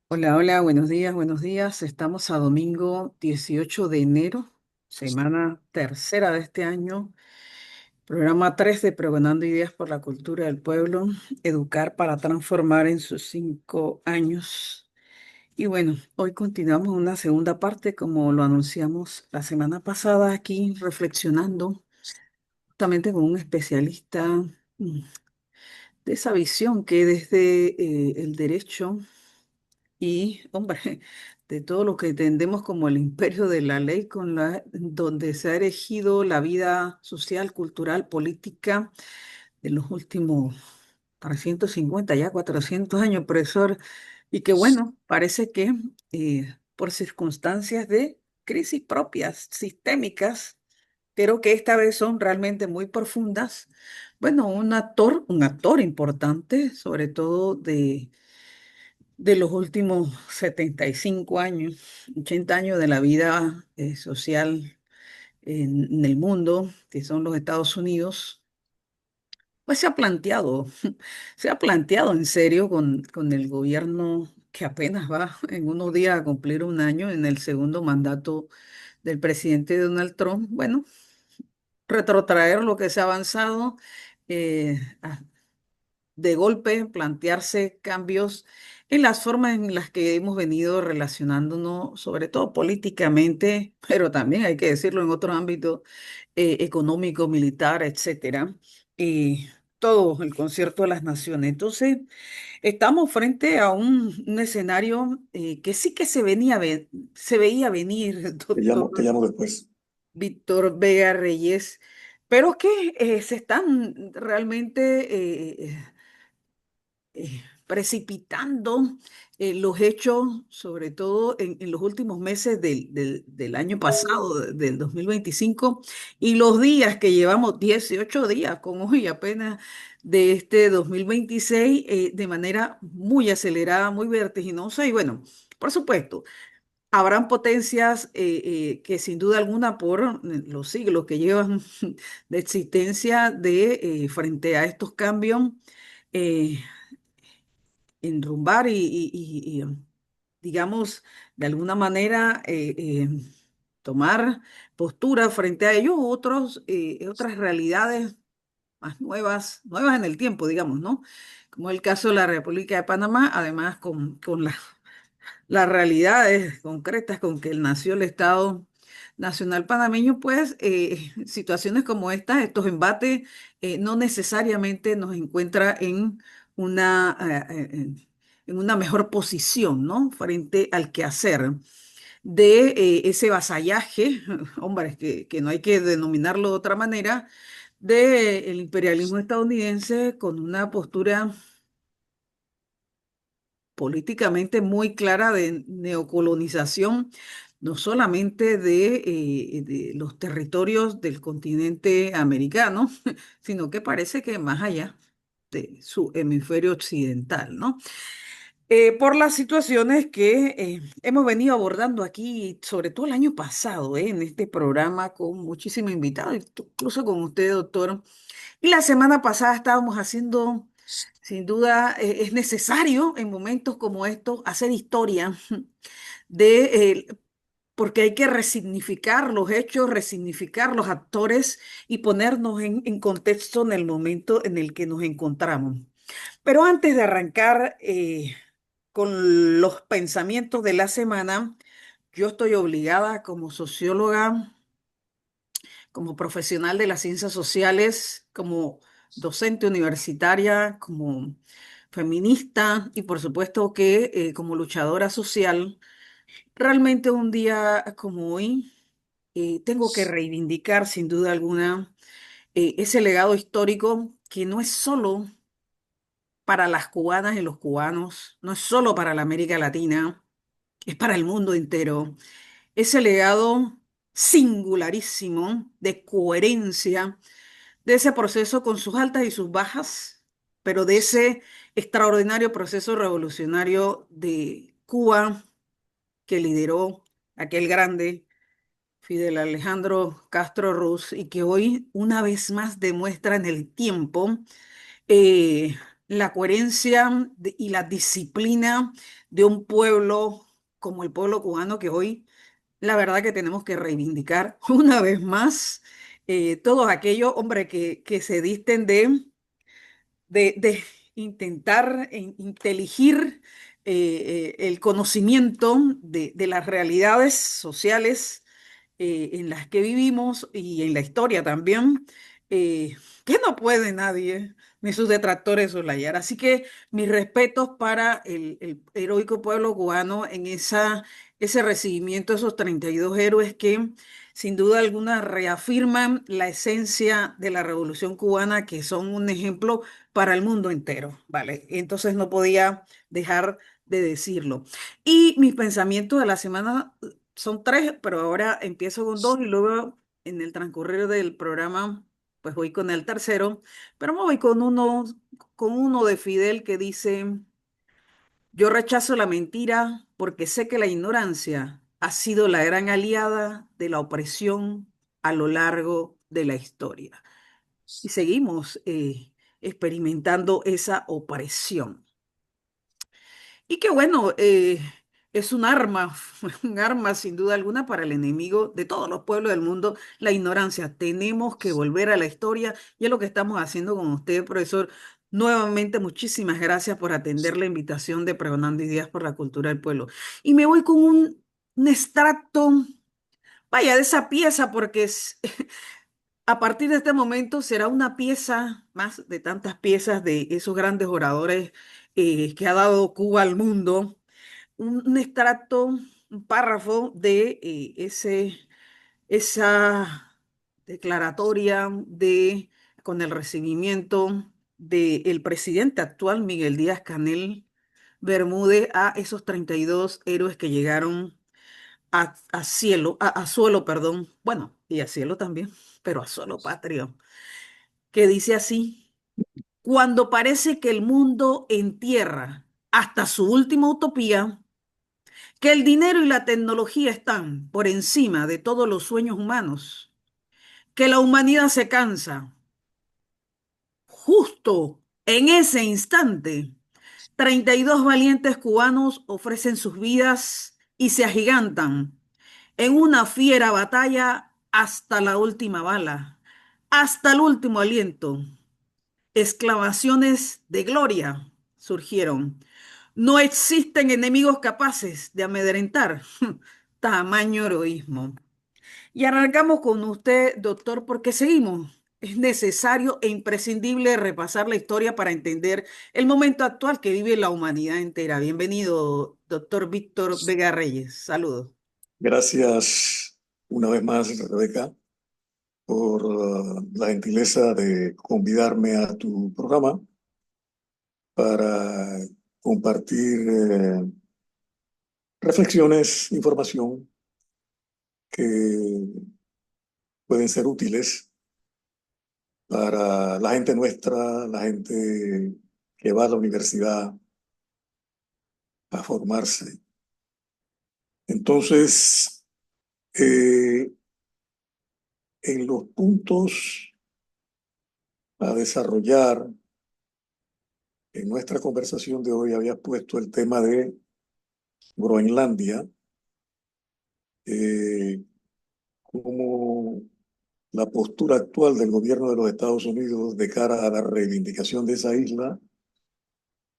Hola, hola, buenos días, buenos días. Estamos a domingo 18 de enero, semana tercera de este año, programa 3 de Pregonando Ideas por la Cultura del Pueblo, Educar para Transformar en sus 5 años. Y bueno, hoy continuamos una segunda parte, como lo anunciamos la semana pasada, aquí reflexionando justamente con un especialista de esa visión que desde el derecho y, hombre, de todo lo que entendemos como el imperio de la ley, donde se ha erigido la vida social, cultural, política de los últimos 350 ya 400 años, profesor, y que bueno, parece que por circunstancias de crisis propias, sistémicas, pero que esta vez son realmente muy profundas. Bueno, un actor importante, sobre todo de los últimos 75 años, 80 años de la vida social en el mundo, que son los Estados Unidos, pues se ha planteado en serio con el gobierno que apenas va en unos días a cumplir un año en el segundo mandato del presidente Donald Trump. Bueno, retrotraer lo que se ha avanzado, eh, de golpe plantearse cambios en las formas en las que hemos venido relacionándonos, sobre todo políticamente, pero también hay que decirlo en otro ámbito económico, militar, etcétera, y todo el concierto de las naciones. Entonces, estamos frente a un escenario que sí que se veía venir, doctor Te llamo después. Víctor Vega Reyes, pero que se están realmente precipitando los hechos, sobre todo en los últimos meses del año pasado, del 2025, y los días que llevamos, 18 días con hoy apenas de este 2026, de manera muy acelerada, muy vertiginosa. Y bueno, por supuesto, habrán potencias que sin duda alguna por los siglos que llevan de existencia frente a estos cambios, eh, enrumbar digamos, de alguna manera tomar postura frente a ellos, otras realidades más nuevas en el tiempo, digamos, ¿no? Como el caso de la República de Panamá, además con las realidades concretas con que nació el Estado Nacional Panameño, pues situaciones como estas, estos embates, no necesariamente nos encuentra en una mejor posición, ¿no? Frente al quehacer de ese vasallaje, hombre, que no hay que denominarlo de otra manera, del imperialismo estadounidense con una postura políticamente muy clara de neocolonización, no solamente de los territorios del continente americano, sino que parece que más allá de su hemisferio occidental, ¿no? Por las situaciones que hemos venido abordando aquí, sobre todo el año pasado, en este programa con muchísimos invitados, incluso con usted, doctor. Y la semana pasada estábamos haciendo, sin duda, es necesario en momentos como estos hacer historia de, porque hay que resignificar los hechos, resignificar los actores y ponernos en contexto en el momento en el que nos encontramos. Pero antes de arrancar con los pensamientos de la semana, yo estoy obligada como socióloga, como profesional de las ciencias sociales, como docente universitaria, como feminista y por supuesto que como luchadora social, realmente un día como hoy tengo que reivindicar sin duda alguna ese legado histórico que no es solo para las cubanas y los cubanos, no es solo para la América Latina, es para el mundo entero. Ese legado singularísimo de coherencia de ese proceso con sus altas y sus bajas, pero de ese extraordinario proceso revolucionario de Cuba que lideró aquel grande Fidel Alejandro Castro Ruz y que hoy una vez más demuestra en el tiempo la coherencia y la disciplina de un pueblo como el pueblo cubano que hoy, la verdad que tenemos que reivindicar una vez más todos aquellos, hombre, que se disten de intentar inteligir el conocimiento de las realidades sociales en las que vivimos y en la historia también, eh, que no puede nadie, ni sus detractores soslayar. Así que mis respetos para el heroico pueblo cubano en ese recibimiento de esos 32 héroes que sin duda alguna reafirman la esencia de la Revolución cubana, que son un ejemplo para el mundo entero, ¿vale? Entonces no podía dejar de decirlo. Y mis pensamientos de la semana son tres, pero ahora empiezo con dos y luego en el transcurrir del programa, pues voy con el tercero, pero me voy con uno de Fidel que dice, yo rechazo la mentira porque sé que la ignorancia ha sido la gran aliada de la opresión a lo largo de la historia. Y seguimos experimentando esa opresión. Y que bueno, es un arma, un arma sin duda alguna para el enemigo de todos los pueblos del mundo, la ignorancia. Tenemos que volver a la historia y es lo que estamos haciendo con usted, profesor. Nuevamente, muchísimas gracias por atender la invitación de Pregonando Ideas por la Cultura del Pueblo. Y me voy con un extracto, vaya, de esa pieza, porque a partir de este momento será una pieza más de tantas piezas de esos grandes oradores que ha dado Cuba al mundo, un extracto, un párrafo de esa declaratoria con el recibimiento del presidente actual, Miguel Díaz Canel Bermúdez, a esos 32 héroes que llegaron a cielo, a suelo, perdón, bueno, y a cielo también, pero a suelo patrio, que dice así, cuando parece que el mundo entierra hasta su última utopía, que el dinero y la tecnología están por encima de todos los sueños humanos, que la humanidad se cansa. Justo en ese instante, 32 valientes cubanos ofrecen sus vidas y se agigantan en una fiera batalla hasta la última bala, hasta el último aliento. Exclamaciones de gloria surgieron. No existen enemigos capaces de amedrentar tamaño heroísmo. Y arrancamos con usted, doctor, porque seguimos. Es necesario e imprescindible repasar la historia para entender el momento actual que vive la humanidad entera. Bienvenido, doctor Víctor Vega Reyes. Saludos. Gracias una vez más, Rebeca, por la gentileza de convidarme a tu programa para compartir reflexiones, información que pueden ser útiles para la gente nuestra, la gente que va a la universidad a formarse. Entonces, eh, en los puntos a desarrollar en nuestra conversación de hoy habías puesto el tema de Groenlandia, eh, como la postura actual del gobierno de los Estados Unidos de cara a la reivindicación de esa isla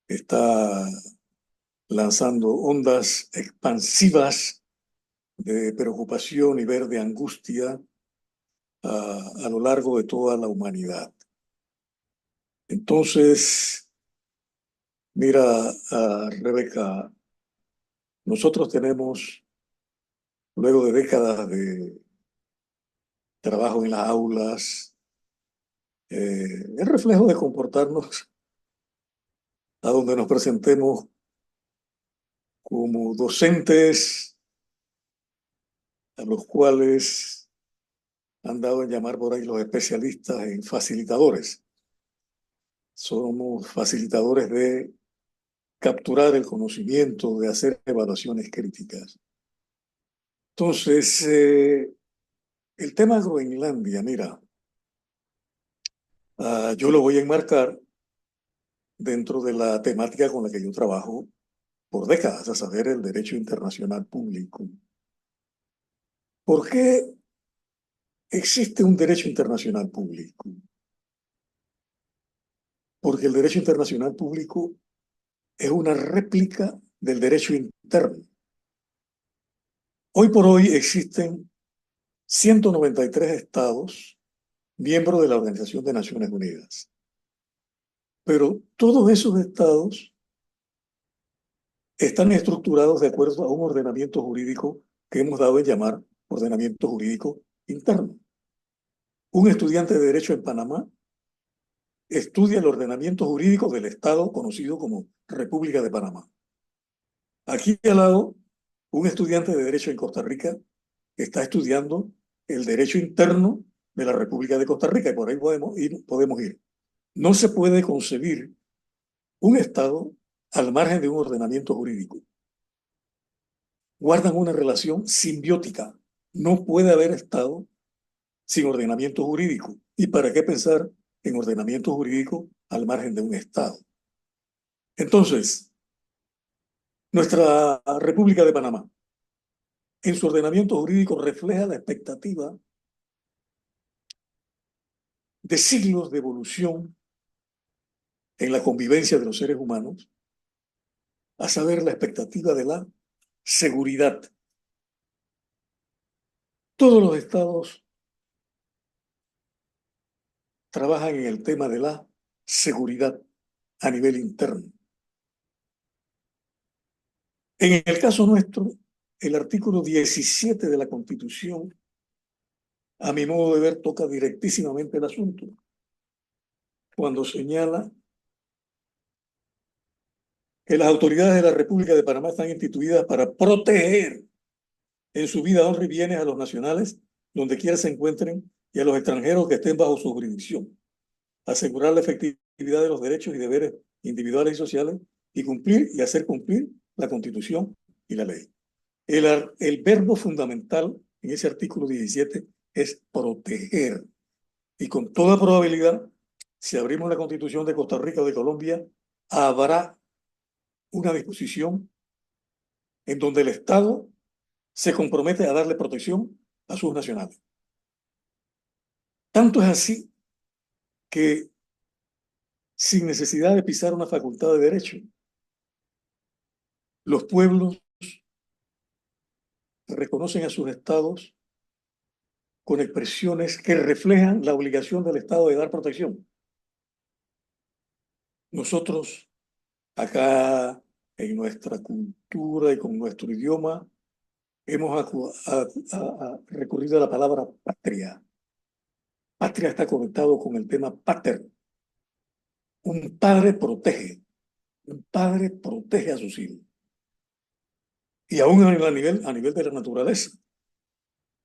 está lanzando ondas expansivas de preocupación y ver de angustia a lo largo de toda la humanidad. Entonces, mira, Rebeca, nosotros tenemos, luego de décadas de trabajo en las aulas, el reflejo de comportarnos a donde nos presentemos como docentes a los cuales han dado en llamar por ahí los especialistas en facilitadores. Somos facilitadores de capturar el conocimiento, de hacer evaluaciones críticas. Entonces, el tema de Groenlandia, mira, yo lo voy a enmarcar dentro de la temática con la que yo trabajo por décadas, a saber, el derecho internacional público. ¿Por qué existe un derecho internacional público? Porque el derecho internacional público es una réplica del derecho interno. Hoy por hoy existen 193 estados miembros de la Organización de Naciones Unidas. Pero todos esos estados están estructurados de acuerdo a un ordenamiento jurídico que hemos dado en llamar ordenamiento jurídico interno. Un estudiante de Derecho en Panamá estudia el ordenamiento jurídico del estado conocido como República de Panamá. Aquí al lado, un estudiante de Derecho en Costa Rica está estudiando el derecho interno de la República de Costa Rica y por ahí podemos ir. No se puede concebir un Estado al margen de un ordenamiento jurídico. Guardan una relación simbiótica. No puede haber Estado sin ordenamiento jurídico. ¿Y para qué pensar en ordenamiento jurídico al margen de un Estado? Entonces, nuestra República de Panamá, en su ordenamiento jurídico, refleja la expectativa de siglos de evolución en la convivencia de los seres humanos, a saber, la expectativa de la seguridad. Todos los estados trabajan en el tema de la seguridad a nivel interno. En el caso nuestro, el artículo 17 de la Constitución, a mi modo de ver, toca directísimamente el asunto, cuando señala que las autoridades de la República de Panamá están instituidas para proteger en su vida, honra y bienes a los nacionales donde quiera se encuentren y a los extranjeros que estén bajo su jurisdicción, asegurar la efectividad de los derechos y deberes individuales y sociales y cumplir y hacer cumplir la Constitución y la ley. El verbo fundamental en ese artículo 17 es proteger. Y con toda probabilidad, si abrimos la Constitución de Costa Rica o de Colombia, habrá una disposición en donde el Estado se compromete a darle protección a sus nacionales. Tanto es así que, sin necesidad de pisar una facultad de derecho, los pueblos reconocen a sus estados con expresiones que reflejan la obligación del Estado de dar protección. Nosotros, acá en nuestra cultura y con nuestro idioma, hemos recurrido a la palabra patria. Patria está conectado con el tema pater. Un padre protege. Un padre protege a sus hijos. Y aún a nivel de la naturaleza,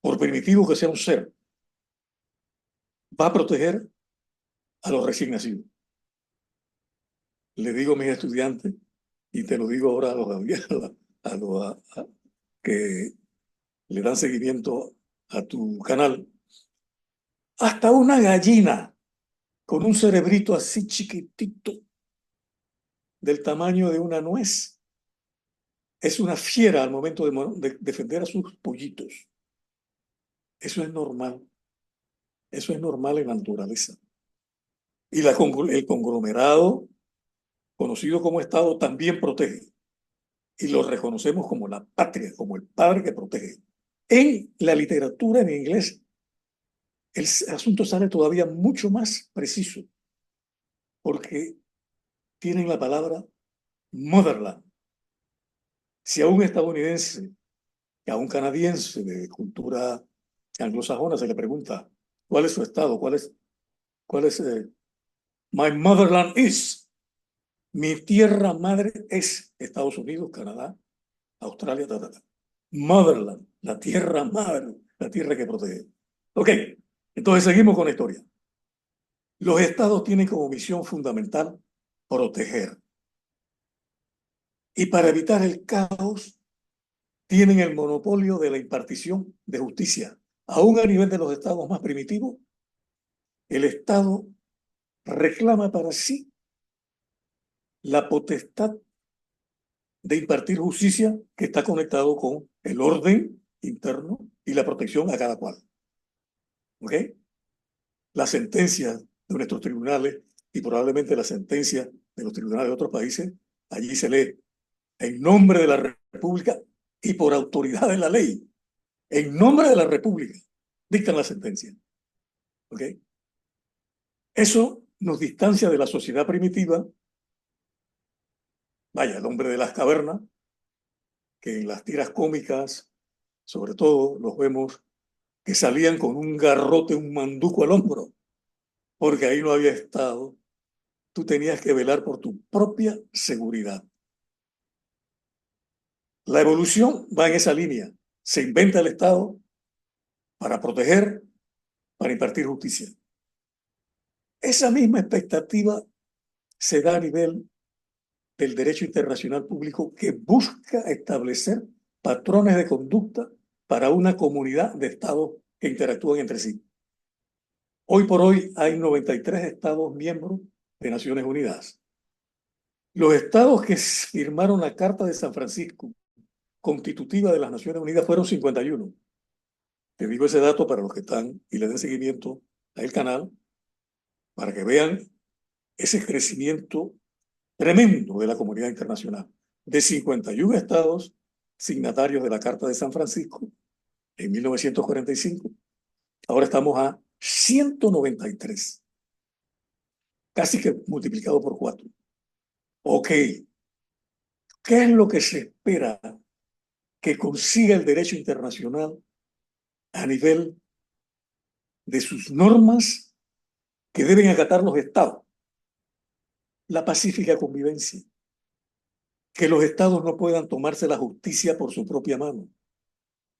por primitivo que sea un ser, va a proteger a los recién nacidos. Le digo a mis estudiantes, y te lo digo ahora a los que le dan seguimiento a tu canal, hasta una gallina con un cerebrito así chiquitito, del tamaño de una nuez, es una fiera al momento de defender a sus pollitos. Eso es normal. Eso es normal en la naturaleza. Y el conglomerado, conocido como Estado, también protege. Y lo reconocemos como la patria, como el padre que protege. En la literatura en inglés, el asunto sale todavía mucho más preciso, porque tienen la palabra motherland. Si a un estadounidense, a un canadiense de cultura anglosajona se le pregunta cuál es su estado, cuál es my motherland is, mi tierra madre es Estados Unidos, Canadá, Australia, ta, ta, ta. Motherland, la tierra madre, la tierra que protege. Ok, entonces seguimos con la historia. Los estados tienen como misión fundamental proteger. Y para evitar el caos, tienen el monopolio de la impartición de justicia. Aún a nivel de los estados más primitivos, el Estado reclama para sí la potestad de impartir justicia que está conectado con el orden interno y la protección a cada cual. ¿Ok? Las sentencias de nuestros tribunales y probablemente las sentencias de los tribunales de otros países, allí se lee en nombre de la República y por autoridad de la ley, en nombre de la República, dictan la sentencia. ¿Ok? Eso nos distancia de la sociedad primitiva, vaya, el hombre de las cavernas, que en las tiras cómicas, sobre todo, los vemos que salían con un garrote, un manduco al hombro, porque ahí no había Estado. Tú tenías que velar por tu propia seguridad. La evolución va en esa línea. Se inventa el Estado para proteger, para impartir justicia. Esa misma expectativa se da a nivel del derecho internacional público que busca establecer patrones de conducta para una comunidad de estados que interactúan entre sí. Hoy por hoy hay 93 estados miembros de Naciones Unidas. Los estados que firmaron la Carta de San Francisco, constitutiva de las Naciones Unidas, fueron 51. Te digo ese dato para los que están y le den seguimiento al canal, para que vean ese crecimiento tremendo de la comunidad internacional. De 51 estados signatarios de la Carta de San Francisco en 1945, ahora estamos a 193, casi que multiplicado por 4. Ok, ¿qué es lo que se espera que consiga el derecho internacional a nivel de sus normas que deben acatar los estados? La pacífica convivencia, que los estados no puedan tomarse la justicia por su propia mano,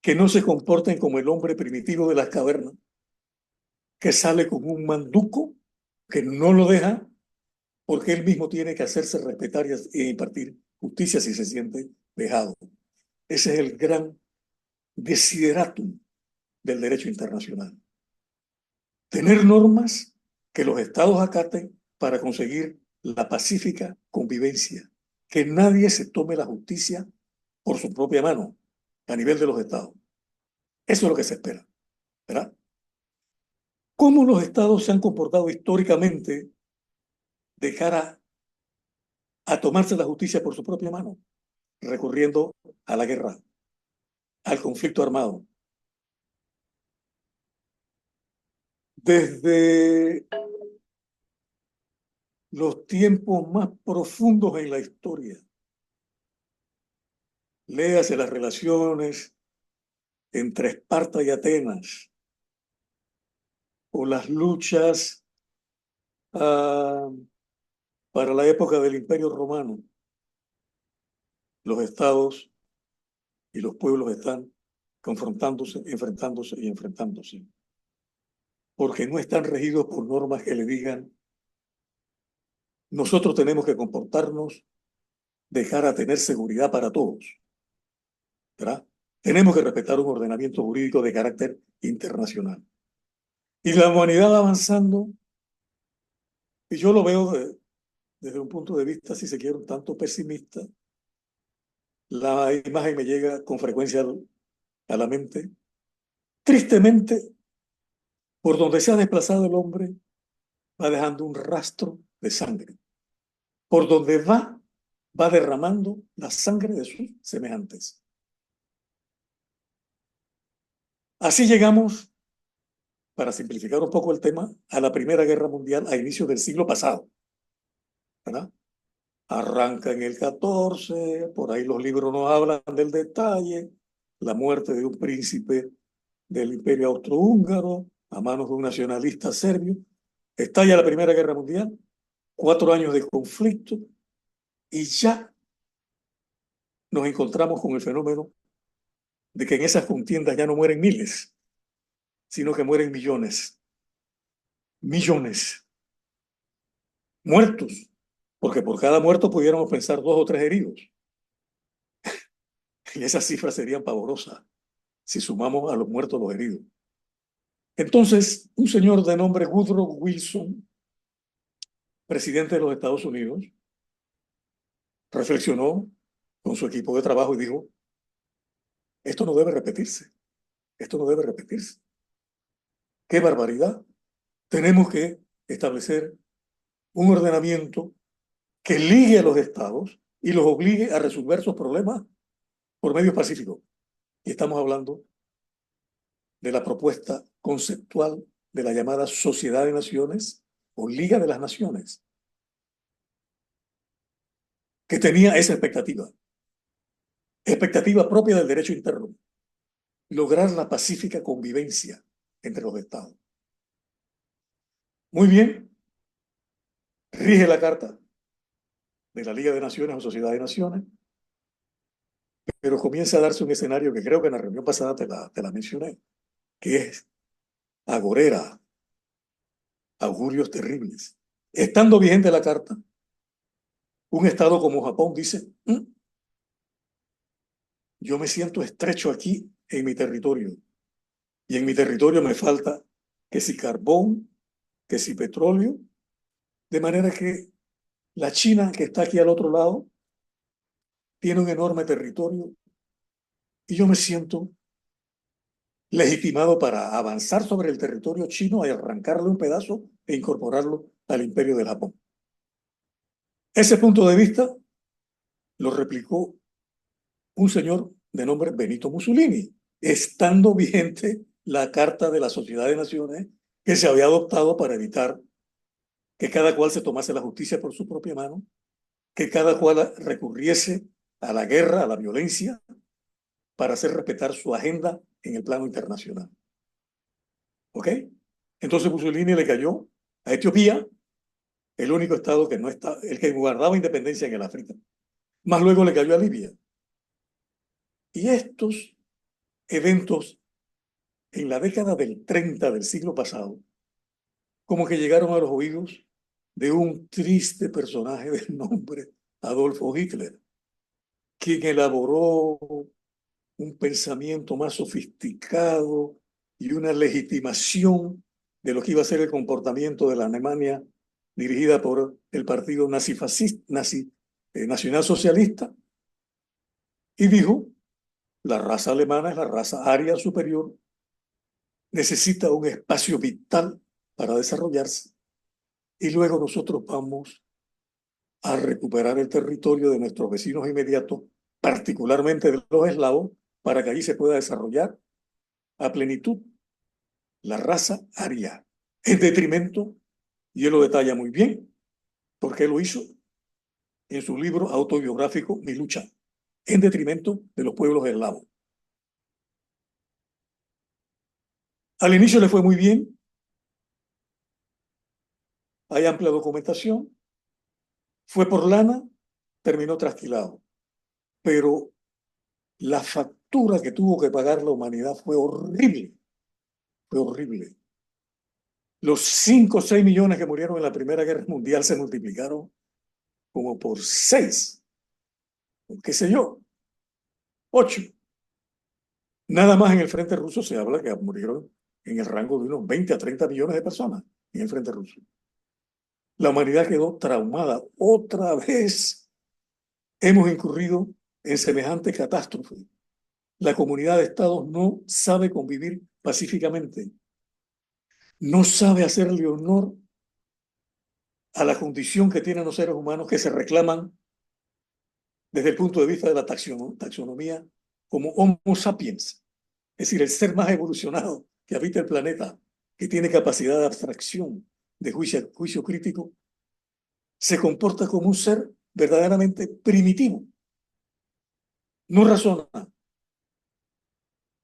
que no se comporten como el hombre primitivo de las cavernas, que sale con un manduco que no lo deja porque él mismo tiene que hacerse respetar y impartir justicia si se siente dejado. Ese es el gran desideratum del derecho internacional. Tener normas que los estados acaten para conseguir la pacífica convivencia, que nadie se tome la justicia por su propia mano a nivel de los estados. Eso es lo que se espera, ¿verdad? ¿Cómo los estados se han comportado históricamente de cara a tomarse la justicia por su propia mano? Recurriendo a la guerra, al conflicto armado. Desde los tiempos más profundos en la historia, léase las relaciones entre Esparta y Atenas, o las luchas para la época del Imperio Romano, los estados y los pueblos están confrontándose, enfrentándose y enfrentándose, porque no están regidos por normas que le digan, nosotros tenemos que comportarnos, dejar a tener seguridad para todos, ¿verdad? Tenemos que respetar un ordenamiento jurídico de carácter internacional. Y la humanidad va avanzando, y yo lo veo desde un punto de vista, si se quiere, un tanto pesimista. La imagen me llega con frecuencia a la mente. Tristemente, por donde se ha desplazado el hombre, va dejando un rastro de sangre. Por donde va derramando la sangre de sus semejantes. Así llegamos, para simplificar un poco el tema, a la Primera Guerra Mundial a inicios del siglo pasado, ¿verdad? Arranca en el 14, por ahí los libros nos hablan del detalle, la muerte de un príncipe del Imperio Austrohúngaro a manos de un nacionalista serbio. Estalla la Primera Guerra Mundial, 4 años de conflicto, y ya nos encontramos con el fenómeno de que en esas contiendas ya no mueren miles, sino que mueren millones. Millones. Muertos, porque por cada muerto pudiéramos pensar 2 o 3 heridos. Y esas cifras serían pavorosas si sumamos a los muertos los heridos. Entonces, un señor de nombre Woodrow Wilson, presidente de los Estados Unidos, reflexionó con su equipo de trabajo y dijo, esto no debe repetirse, esto no debe repetirse. ¡Qué barbaridad! Tenemos que establecer un ordenamiento que ligue a los estados y los obligue a resolver sus problemas por medios pacíficos. Y estamos hablando de la propuesta conceptual de la llamada Sociedad de Naciones o Liga de las Naciones, que tenía esa expectativa propia del derecho interno, lograr la pacífica convivencia entre los estados. Muy bien, rige la Carta de la Liga de Naciones o Sociedad de Naciones, pero comienza a darse un escenario que creo que en la reunión pasada te la mencioné, que es agorera, augurios terribles. Estando vigente la Carta, un estado como Japón dice, yo me siento estrecho aquí en mi territorio, y en mi territorio me falta que si carbón, que si petróleo, de manera que la China, que está aquí al otro lado, tiene un enorme territorio y yo me siento legitimado para avanzar sobre el territorio chino y arrancarle un pedazo e incorporarlo al imperio del Japón. Ese punto de vista lo replicó un señor de nombre Benito Mussolini, estando vigente la Carta de la Sociedad de Naciones que se había adoptado para evitar que cada cual se tomase la justicia por su propia mano, que cada cual recurriese a la guerra, a la violencia, para hacer respetar su agenda en el plano internacional. ¿Ok? Entonces Mussolini le cayó a Etiopía, el único estado que no está, el que guardaba independencia en el África. Más luego le cayó a Libia. Y estos eventos en la década del 30 del siglo pasado, como que llegaron a los oídos de un triste personaje del nombre Adolfo Hitler, quien elaboró un pensamiento más sofisticado y una legitimación de lo que iba a ser el comportamiento de la Alemania dirigida por el partido nacional socialista, y dijo, la raza alemana es la raza aria superior, necesita un espacio vital para desarrollarse, y luego nosotros vamos a recuperar el territorio de nuestros vecinos inmediatos, particularmente de los eslavos, para que allí se pueda desarrollar a plenitud la raza aria, en detrimento, y él lo detalla muy bien, porque él lo hizo en su libro autobiográfico Mi lucha, en detrimento de los pueblos eslavos. Al inicio le fue muy bien, hay amplia documentación, fue por lana, terminó trasquilado, pero la factura que tuvo que pagar la humanidad fue horrible, fue horrible. Los 5 o 6 millones que murieron en la Primera Guerra Mundial se multiplicaron como por 6, qué sé yo, 8. Nada más en el frente ruso se habla que murieron en el rango de unos 20 a 30 millones de personas en el frente ruso. La humanidad quedó traumada. Otra vez hemos incurrido en semejante catástrofe. La comunidad de estados no sabe convivir pacíficamente. No sabe hacerle honor a la condición que tienen los seres humanos que se reclaman desde el punto de vista de la taxonomía como Homo sapiens, es decir, el ser más evolucionado que habita el planeta, que tiene capacidad de abstracción, de juicio crítico, se comporta como un ser verdaderamente primitivo. No razona,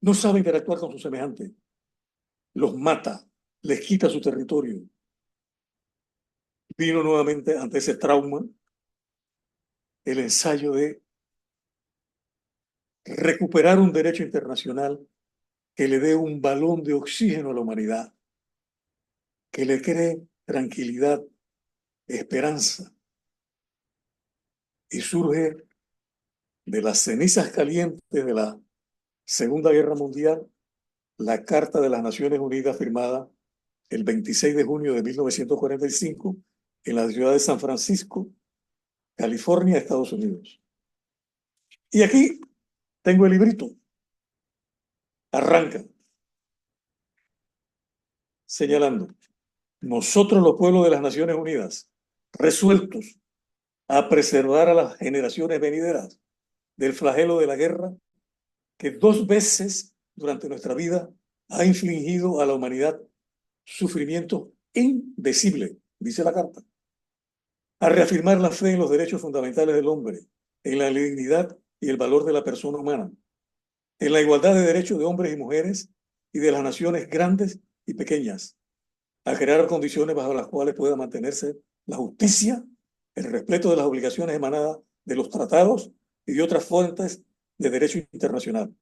no sabe interactuar con sus semejantes, los mata, les quita su territorio. Vino nuevamente ante ese trauma el ensayo de recuperar un derecho internacional que le dé un balón de oxígeno a la humanidad, que le cree tranquilidad, esperanza, y surge de las cenizas calientes de la Segunda Guerra Mundial la Carta de las Naciones Unidas firmada el 26 de junio de 1945 en la ciudad de San Francisco, California, Estados Unidos. Y aquí tengo el librito. Arranca señalando, nosotros los pueblos de las Naciones Unidas, resueltos a preservar a las generaciones venideras del flagelo de la guerra que 2 veces durante nuestra vida ha infligido a la humanidad sufrimiento indecible, dice la carta, a reafirmar la fe en los derechos fundamentales del hombre, en la dignidad y el valor de la persona humana, en la igualdad de derechos de hombres y mujeres y de las naciones grandes y pequeñas, a crear condiciones bajo las cuales pueda mantenerse la justicia, el respeto de las obligaciones emanadas de los tratados y de otras fuentes de derecho internacional,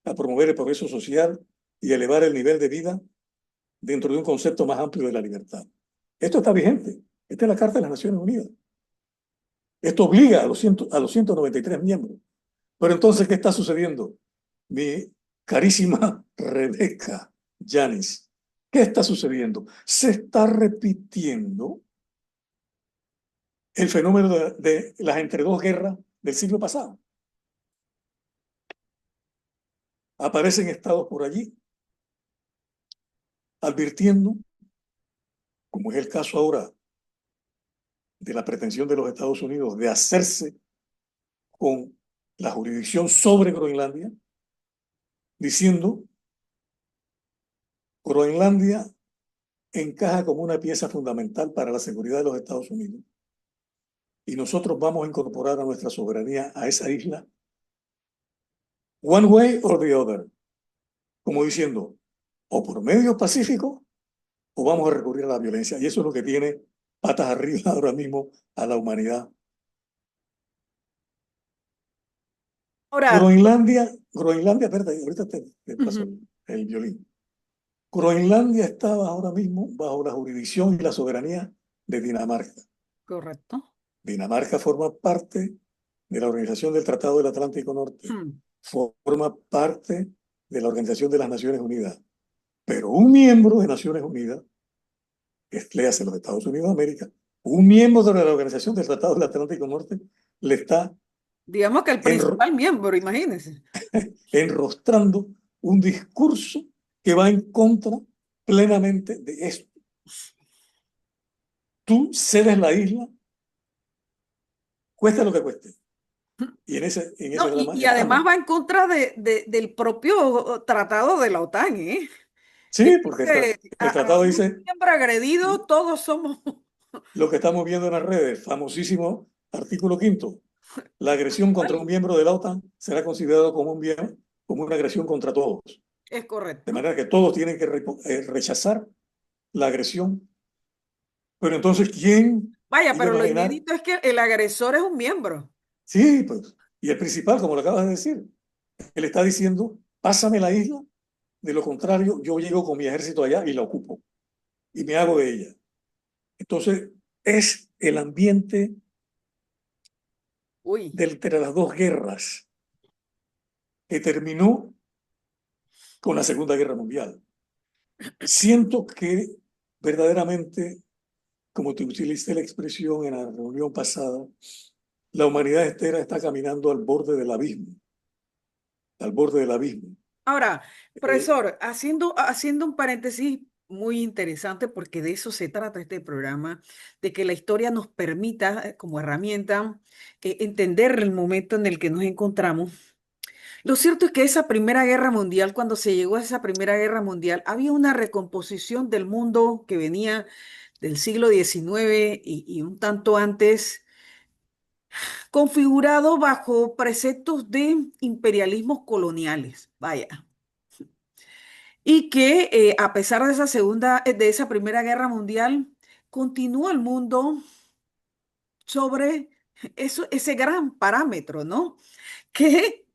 a promover el progreso social y elevar el nivel de vida dentro de un concepto más amplio de la libertad. Esto está vigente. Esta es la Carta de las Naciones Unidas. Esto obliga a los 193 miembros. Pero entonces, ¿qué está sucediendo? Mi carísima Rebeca Yanis, ¿qué está sucediendo? Se está repitiendo el fenómeno de las entre dos guerras del siglo pasado. Aparecen estados por allí advirtiendo, como es el caso ahora de la pretensión de los Estados Unidos de hacerse con la jurisdicción sobre Groenlandia, diciendo, Groenlandia encaja como una pieza fundamental para la seguridad de los Estados Unidos y nosotros vamos a incorporar a nuestra soberanía a esa isla, one way or the other, como diciendo, o por medios pacíficos o vamos a recurrir a la violencia. Y eso es lo que tiene patas arriba ahora mismo a la humanidad. Ahora, Groenlandia, espérate, ahorita te paso ujú, el violín. Groenlandia estaba ahora mismo bajo la jurisdicción y la soberanía de Dinamarca. correcto. Dinamarca forma parte de la Organización del Tratado del Atlántico Norte, Hmm. forma parte de la Organización de las Naciones Unidas, pero un miembro de Naciones Unidas, que léase los Estados Unidos de América, un miembro de la Organización del Tratado del Atlántico Norte, le está Digamos que el enro principal miembro, imagínense. enrostrando un discurso que va en contra plenamente de esto. Tú cedes la isla, cueste lo que cueste. Y en No, ese drama y además estamos. va en contra del propio tratado de la OTAN, ¿eh? Sí, porque Que el a tratado un dice miembro agredido, todos somos. lo que estamos viendo en las redes, famosísimo artículo quinto. La agresión contra un miembro de la OTAN será considerado como un bien, como una agresión contra todos. Es De correcto. manera que todos tienen que rechazar la agresión. Pero entonces, ¿quién Vaya, iba a pero lo imaginar? inédito es que el agresor es un miembro. Sí, pues. Y el principal, como lo acabas de decir, él está diciendo, pásame la isla, de lo contrario, yo llego con mi ejército allá y la ocupo y me hago de ella. Entonces, es el ambiente Uy, de entre las dos guerras que terminó con la Segunda Guerra Mundial. Siento que verdaderamente, como te utilicé la expresión en la reunión pasada, la humanidad entera está caminando al borde del abismo, al borde del abismo. ahora, Eh, profesor, haciendo un paréntesis muy interesante, porque de eso se trata este programa, de que la historia nos permita, como herramienta, entender el momento en el que nos encontramos. Lo cierto es que esa Primera Guerra Mundial, cuando se llegó a esa Primera Guerra Mundial, había una recomposición del mundo que venía del siglo XIX y un tanto antes, configurado bajo preceptos de imperialismos coloniales. Vaya. Y que a pesar de de esa Primera Guerra Mundial, continúa el mundo sobre ese gran parámetro, ¿no? Que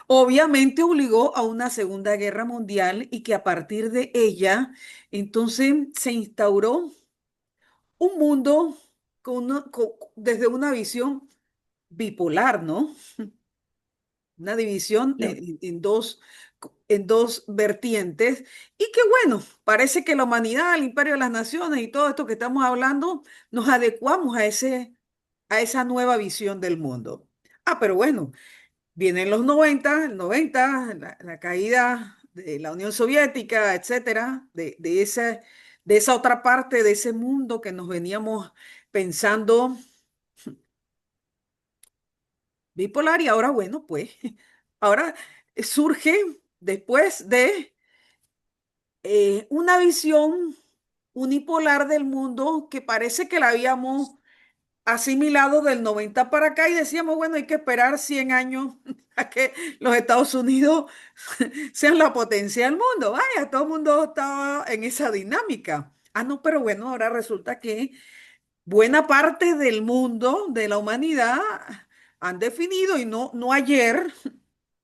obviamente obligó a una Segunda Guerra Mundial y que a partir de ella, entonces se instauró un mundo desde una visión bipolar, ¿no? Una división ya, en dos vertientes y que bueno, parece que la humanidad, el imperio de las naciones y todo esto que estamos hablando, nos adecuamos a ese a esa nueva visión del mundo. Pero bueno, vienen los 90, el 90, la caída de la Unión Soviética, etcétera, de esa otra parte de ese mundo que nos veníamos pensando bipolar y ahora, bueno, pues, ahora surge después de una visión unipolar del mundo que parece que la habíamos asimilado del 90 para acá y decíamos, bueno, hay que esperar 100 años a que los Estados Unidos sean la potencia del mundo. Vaya, todo el mundo estaba en esa dinámica. No, pero bueno, ahora resulta que buena parte del mundo, de la humanidad, han definido, y no ayer,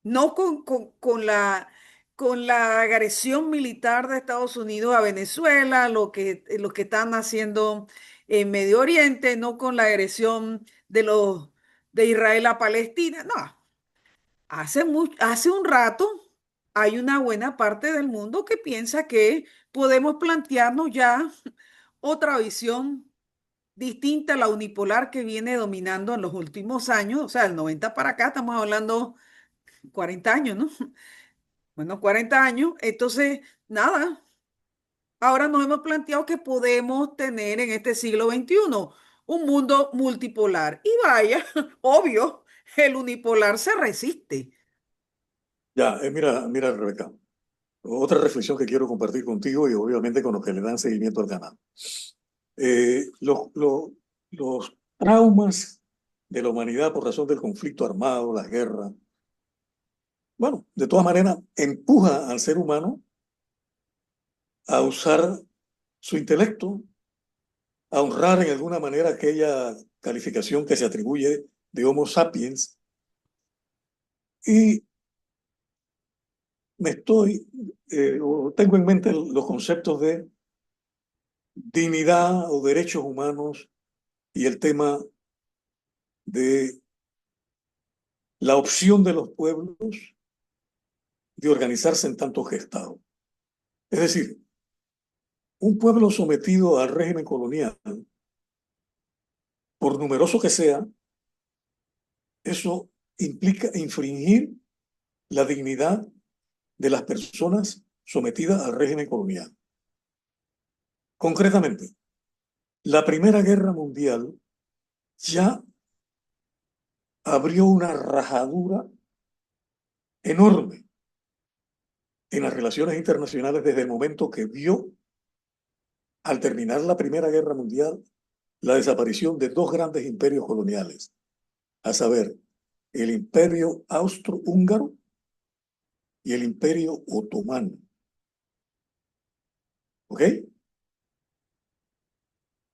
no con la agresión militar de Estados Unidos a Venezuela, lo que están haciendo en Medio Oriente, no con la agresión de Israel a Palestina. No, hace un rato hay una buena parte del mundo que piensa que podemos plantearnos ya otra visión distinta a la unipolar que viene dominando en los últimos años, o sea, el 90 para acá, estamos hablando 40 años, ¿no? Bueno, 40 años. Entonces, nada, ahora nos hemos planteado que podemos tener en este siglo XXI un mundo multipolar. Y vaya, obvio, el unipolar se resiste. Ya, mira, Rebeca, otra reflexión que quiero compartir contigo y obviamente con los que le dan seguimiento al canal. Los traumas de la humanidad por razón del conflicto armado, la guerra, bueno, de todas maneras, empuja al ser humano a usar su intelecto, a honrar en alguna manera aquella calificación que se atribuye de Homo sapiens. Y o tengo en mente los conceptos de dignidad o derechos humanos y el tema de la opción de los pueblos de organizarse en tanto gestado. Es decir, un pueblo sometido al régimen colonial, por numeroso que sea, eso implica infringir la dignidad de las personas sometidas al régimen colonial. Concretamente, la Primera Guerra Mundial ya abrió una rajadura enorme en las relaciones internacionales desde el momento que vio, al terminar la Primera Guerra Mundial, la desaparición de dos grandes imperios coloniales, a saber, el Imperio Austrohúngaro y el Imperio Otomano. ¿Ok?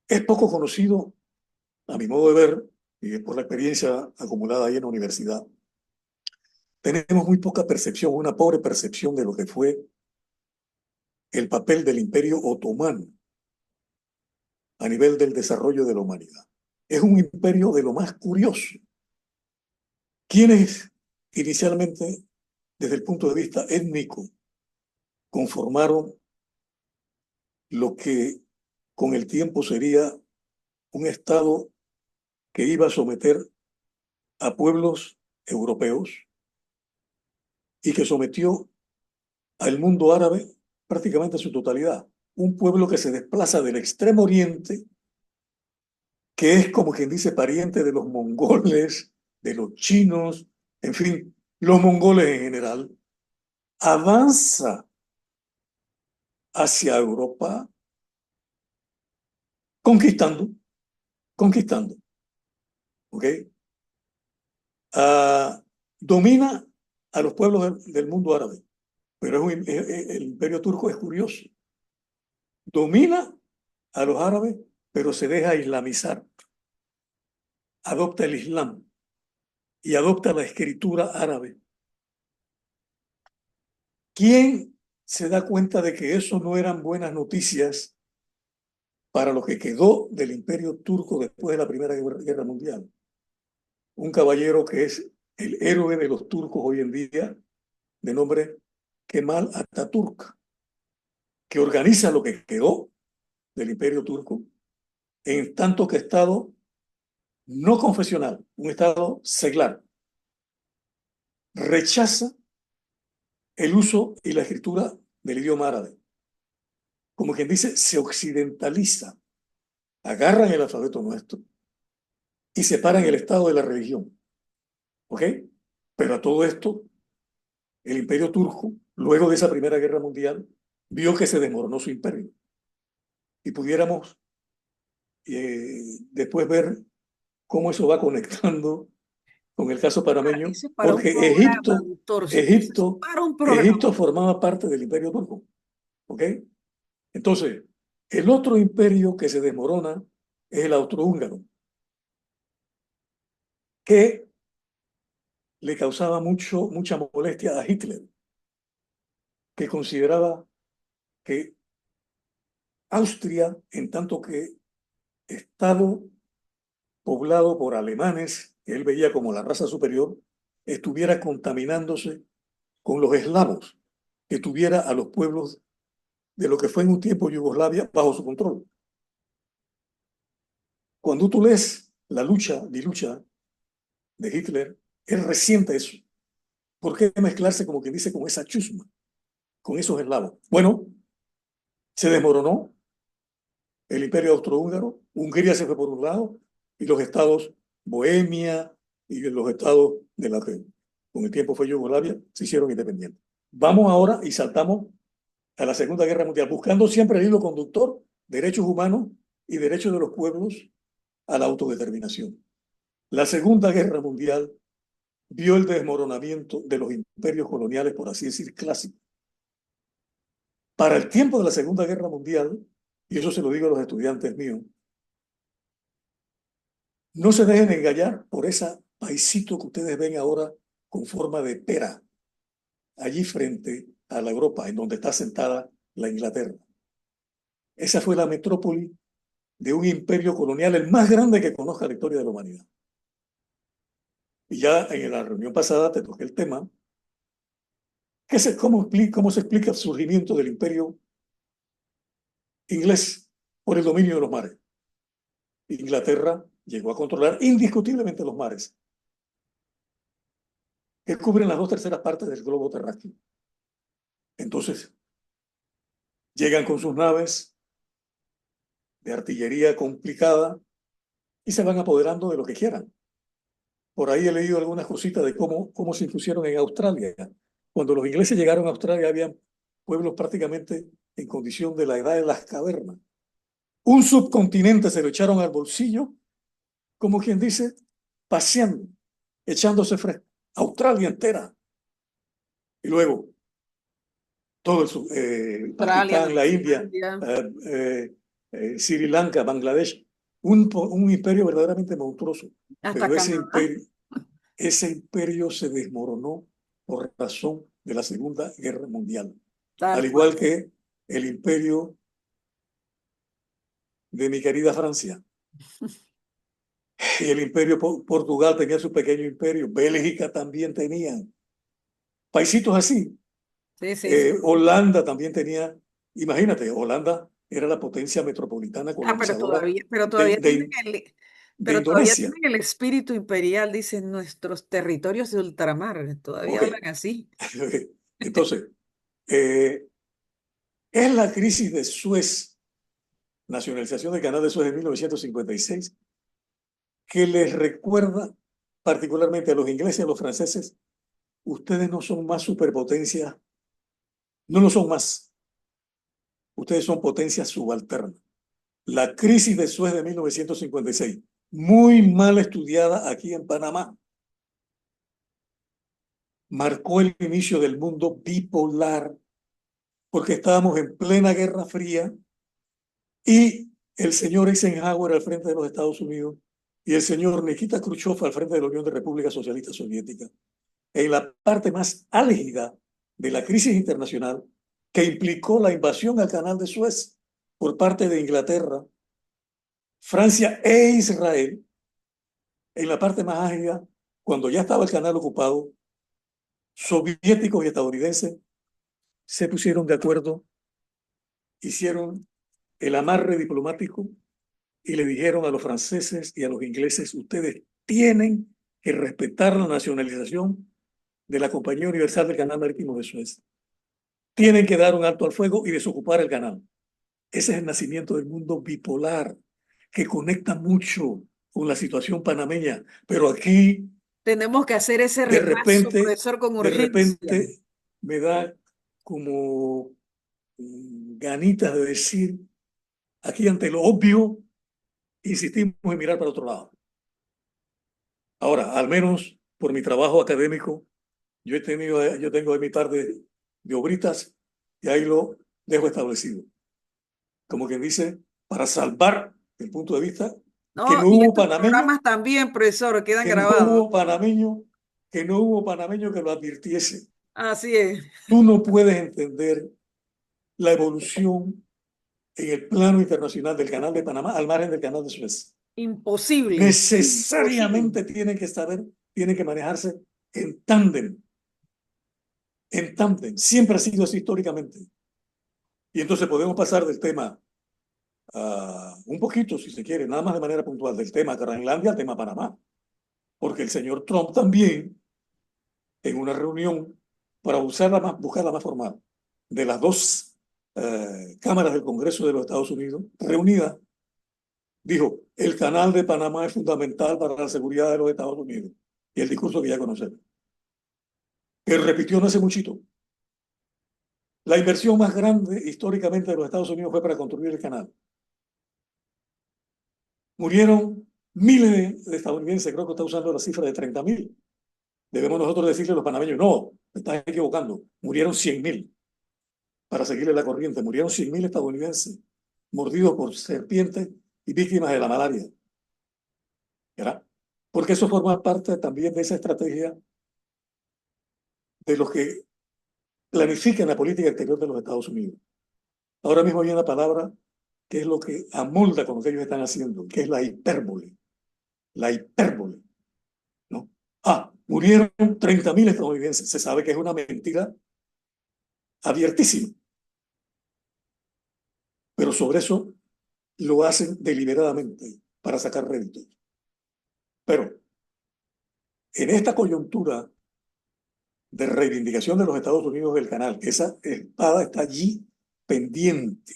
Es poco conocido, a mi modo de ver, y por la experiencia acumulada ahí en la universidad, tenemos muy poca percepción, una pobre percepción de lo que fue el papel del Imperio Otomano a nivel del desarrollo de la humanidad. Es un imperio de lo más curioso. Quienes inicialmente, desde el punto de vista étnico, conformaron lo que con el tiempo sería un Estado que iba a someter a pueblos europeos y que sometió al mundo árabe prácticamente a su totalidad. Un pueblo que se desplaza del extremo oriente, que es como quien dice pariente de los mongoles, de los chinos, en fin, los mongoles en general, avanza hacia Europa conquistando, conquistando, ¿ok? Domina a los pueblos del mundo árabe, pero el imperio turco es curioso. Domina a los árabes, pero se deja islamizar, adopta el Islam y adopta la escritura árabe. ¿Quién se da cuenta de que eso no eran buenas noticias para lo que quedó del imperio turco después de la Primera Guerra Mundial? Un caballero que es el héroe de los turcos hoy en día, de nombre Kemal Atatürk, que organiza lo que quedó del imperio turco, en tanto que Estado no confesional, un Estado seglar, rechaza el uso y la escritura del idioma árabe. Como quien dice, se occidentaliza, agarran el alfabeto nuestro y separan el Estado de la religión. ¿Ok? Pero a todo esto, el imperio turco, luego de esa Primera Guerra Mundial, vio que se desmoronó su imperio. Y pudiéramos después ver cómo eso va conectando con el caso panameño, Ese es para un porque programa, doctor. Ese es Egipto, para un programa. Egipto formaba parte del imperio turco. ¿Ok? Entonces, el otro imperio que se desmorona es el austrohúngaro, que le causaba mucha molestia a Hitler, que consideraba que Austria, en tanto que Estado poblado por alemanes, que él veía como la raza superior, estuviera contaminándose con los eslavos, que tuviera a los pueblos de lo que fue en un tiempo Yugoslavia bajo su control. Cuando tú lees mi lucha de Hitler, él resiente eso. ¿Por qué mezclarse, como que dice, con esa chusma, con esos eslavos? Bueno, se desmoronó el imperio austrohúngaro, Hungría se fue por un lado, y los estados Bohemia y los estados de la que con el tiempo fue Yugoslavia, se hicieron independientes. Vamos ahora y saltamos a la Segunda Guerra Mundial, buscando siempre el hilo conductor, derechos humanos y derechos de los pueblos a la autodeterminación. La Segunda Guerra Mundial vio el desmoronamiento de los imperios coloniales, por así decir, clásicos. Para el tiempo de la Segunda Guerra Mundial, y eso se lo digo a los estudiantes míos, no se dejen engañar por ese paisito que ustedes ven ahora con forma de pera, allí frente a la Europa, en donde está sentada la Inglaterra. Esa fue la metrópoli de un imperio colonial, el más grande que conozca la historia de la humanidad. Y ya en la reunión pasada te toqué el tema, cómo se explica el surgimiento del imperio inglés por el dominio de los mares. Inglaterra llegó a controlar indiscutiblemente los mares, que cubren las 2/3 partes del globo terráqueo. Entonces, llegan con sus naves de artillería complicada y se van apoderando de lo que quieran. Por ahí he leído algunas cositas de cómo se impusieron en Australia. Cuando los ingleses llegaron a Australia, había pueblos prácticamente en condición de la edad de las cavernas. Un subcontinente se lo echaron al bolsillo, como quien dice, paseando, echándose fresco. Australia entera. Y luego, todo Australia, Pakistán, Nueva la India, Zelanda, Sri Lanka, Bangladesh, un imperio verdaderamente monstruoso. hasta Pero Canadá. ese imperio se desmoronó por razón de la Segunda Guerra Mundial. Al Tal cual. igual que el imperio de mi querida Francia. Y el imperio Portugal tenía su pequeño imperio. Bélgica también tenía. Paisitos así. Sí, sí, sí. Holanda también tenía. Imagínate, Holanda era la potencia metropolitana Ah, colonizadora todavía tienen de pero todavía Indonesia. tienen el espíritu imperial, dicen nuestros territorios de ultramar. Todavía Ok. hablan así. Entonces, eh, es la crisis de Suez, nacionalización del canal de Suez en 1956, que les recuerda particularmente a los ingleses y a los franceses, ustedes no son más superpotencias, no lo son más, ustedes son potencias subalternas. La crisis de Suez de 1956, muy mal estudiada aquí en Panamá, marcó el inicio del mundo bipolar, porque estábamos en plena Guerra Fría y el señor Eisenhower al frente de los Estados Unidos y el señor Nikita Khrushchev al frente de la Unión de Repúblicas Socialistas Soviéticas, en la parte más álgida de la crisis internacional que implicó la invasión al canal de Suez por parte de Inglaterra, Francia e Israel, en la parte más álgida, cuando ya estaba el canal ocupado, soviéticos y estadounidenses se pusieron de acuerdo, hicieron el amarre diplomático y le dijeron a los franceses y a los ingleses: ustedes tienen que respetar la nacionalización de la Compañía Universal del Canal Marítimo de Suez. Tienen que dar un alto al fuego y desocupar el canal. Ese es el nacimiento del mundo bipolar, que conecta mucho con la situación panameña. Pero aquí, Tenemos que hacer ese de repaso, repente, profesor, con de urgencia. repente, me da como ganitas de decir, aquí ante lo obvio, insistimos en mirar para otro lado. Ahora, al menos por mi trabajo académico, yo tengo de mi par de obritas y ahí lo dejo establecido. Como quien dice, para salvar el punto de vista que No, no y hubo estos panameño, programas también, profesor, quedan que no grabados. hubo panameño, que no hubo panameño que lo advirtiese. Así es. Tú no puedes entender la evolución en el plano internacional del Canal de Panamá al margen del Canal de Suez. Imposible, imposible. Necesariamente tienen que saber, tienen que manejarse en tándem, en tándem. Siempre ha sido así históricamente. Y entonces podemos pasar del tema un poquito, si se quiere, nada más de manera puntual, del tema Groenlandia al tema Panamá. Porque el señor Trump también, en una reunión para buscar la más formal de las dos cámaras del Congreso de los Estados Unidos reunidas, dijo: el canal de Panamá es fundamental para la seguridad de los Estados Unidos. Y el discurso que ya conocemos, que repitió no hace muchito. La inversión más grande históricamente de los Estados Unidos fue para construir el canal. Murieron miles de estadounidenses, creo que está usando la cifra de 30.000. Debemos nosotros decirle a los panameños: no, te estás equivocando, murieron 100.000 para seguirle la corriente. Murieron 100.000 estadounidenses mordidos por serpientes y víctimas de la malaria. ¿Verdad? Porque eso forma parte también de esa estrategia de los que planifican la política exterior de los Estados Unidos. Ahora mismo hay una palabra que es lo que amolda con lo que ellos están haciendo, que es la hipérbole. La hipérbole, ¿no? Murieron 30.000 estadounidenses. Se sabe que es una mentira abiertísima, pero sobre eso lo hacen deliberadamente para sacar réditos. Pero en esta coyuntura de reivindicación de los Estados Unidos del canal, esa espada está allí pendiente.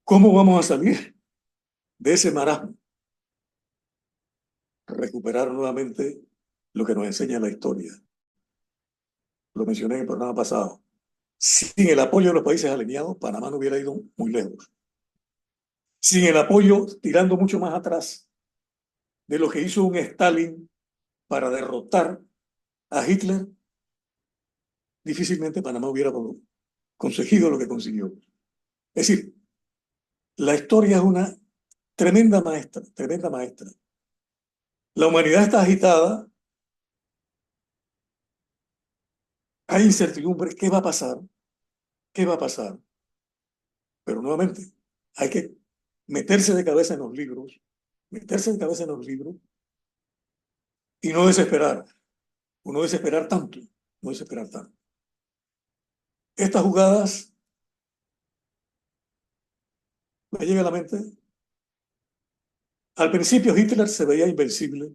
¿Cómo vamos a salir de ese marasmo? Recuperar nuevamente lo que nos enseña la historia. Lo mencioné en el programa pasado. Sin el apoyo de los países alineados, Panamá no hubiera ido muy lejos. Sin el apoyo, tirando mucho más atrás, de lo que hizo un Stalin para derrotar a Hitler, difícilmente Panamá hubiera conseguido lo que consiguió. Es decir, la historia es una tremenda maestra, tremenda maestra. La humanidad está agitada, hay incertidumbre. ¿Qué va a pasar? ¿Qué va a pasar? Pero nuevamente, hay que meterse de cabeza en los libros, meterse de cabeza en los libros y no desesperar. Uno desesperar tanto, no desesperar tanto. Estas jugadas me llega a la mente. Al principio Hitler se veía invencible,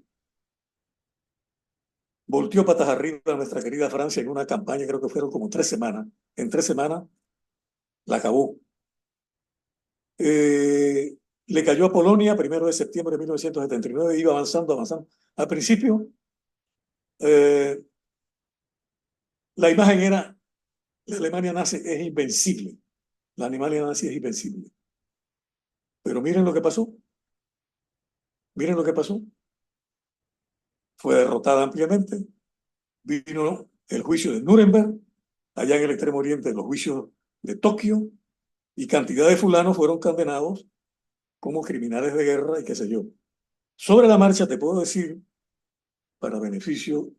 volteó patas arriba a nuestra querida Francia en una campaña, creo que fueron como 3 semanas. En 3 semanas la acabó. Le cayó a Polonia 1 de septiembre de 1979, iba avanzando, avanzando. Al principio, eh, la imagen era: la Alemania nazi es invencible, la Alemania nazi es invencible. Pero miren lo que pasó, miren lo que pasó. Fue derrotada ampliamente, vino el juicio de Nuremberg, allá en el Extremo Oriente, los juicios de Tokio, y cantidad de fulanos fueron condenados como criminales de guerra y qué sé yo. Sobre la marcha te puedo decir, para beneficio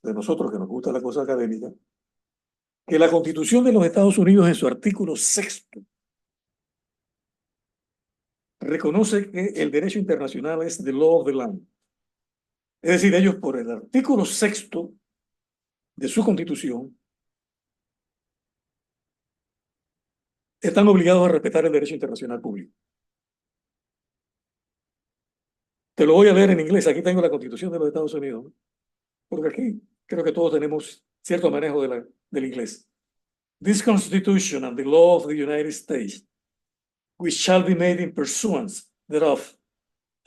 de nosotros que nos gusta la cosa académica, que la Constitución de los Estados Unidos en su artículo sexto reconoce que el derecho internacional es the law of the land. Es decir, ellos por el artículo sexto de su Constitución están obligados a respetar el derecho internacional público. Te lo voy a leer en inglés. Aquí tengo la Constitución de los Estados Unidos, ¿no? Porque aquí creo que todos tenemos cierto manejo del inglés. This Constitution and the law of the United States, which shall be made in pursuance thereof,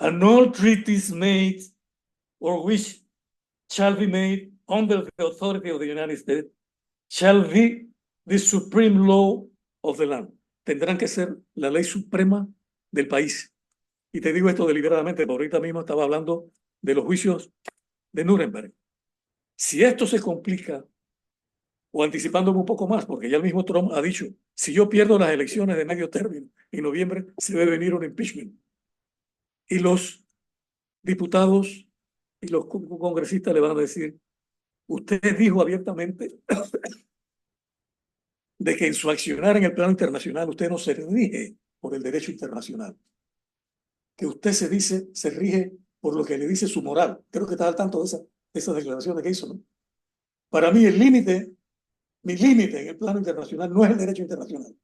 and all treaties made or which shall be made under the authority of the United States, shall be the supreme law of the land. Tendrán que ser la ley suprema del país. Y te digo esto deliberadamente, porque ahorita mismo estaba hablando de los juicios de Nuremberg. Si esto se complica, o anticipándome un poco más, porque ya el mismo Trump ha dicho, si yo pierdo las elecciones de medio término en noviembre, se debe venir un impeachment. Y los diputados y los congresistas le van a decir, usted dijo abiertamente de que en su accionar en el plano internacional usted no se rige por el derecho internacional, que usted se rige por lo que le dice su moral. Creo que está al tanto de esas declaraciones que hizo, ¿no? Para mí mi límite en el plano internacional no es el derecho internacional.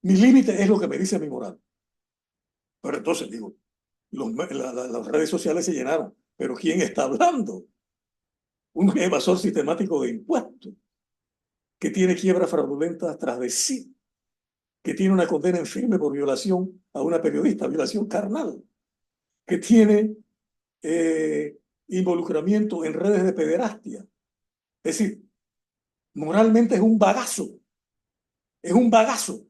Mi límite es lo que me dice mi moral. Pero entonces digo, las redes sociales se llenaron. Pero ¿quién está hablando? Un evasor sistemático de impuestos, que tiene quiebras fraudulentas tras de sí, que tiene una condena en firme por violación a una periodista, violación carnal, que tiene involucramiento en redes de pederastia. Es decir, moralmente es un bagazo, es un bagazo.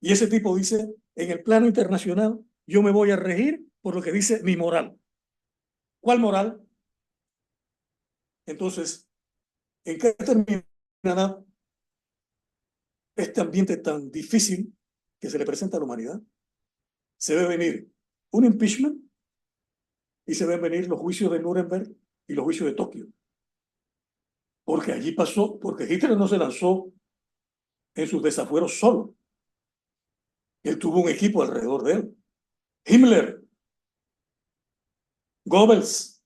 Y ese tipo dice, en el plano internacional, yo me voy a regir por lo que dice mi moral. ¿Cuál moral? Entonces, ¿en qué terminará este ambiente tan difícil que se le presenta a la humanidad? Se ve venir un impeachment y se ven venir los juicios de Nuremberg y los juicios de Tokio. Porque allí pasó, porque Hitler no se lanzó en sus desafueros solo. Él tuvo un equipo alrededor de él. Himmler, Goebbels,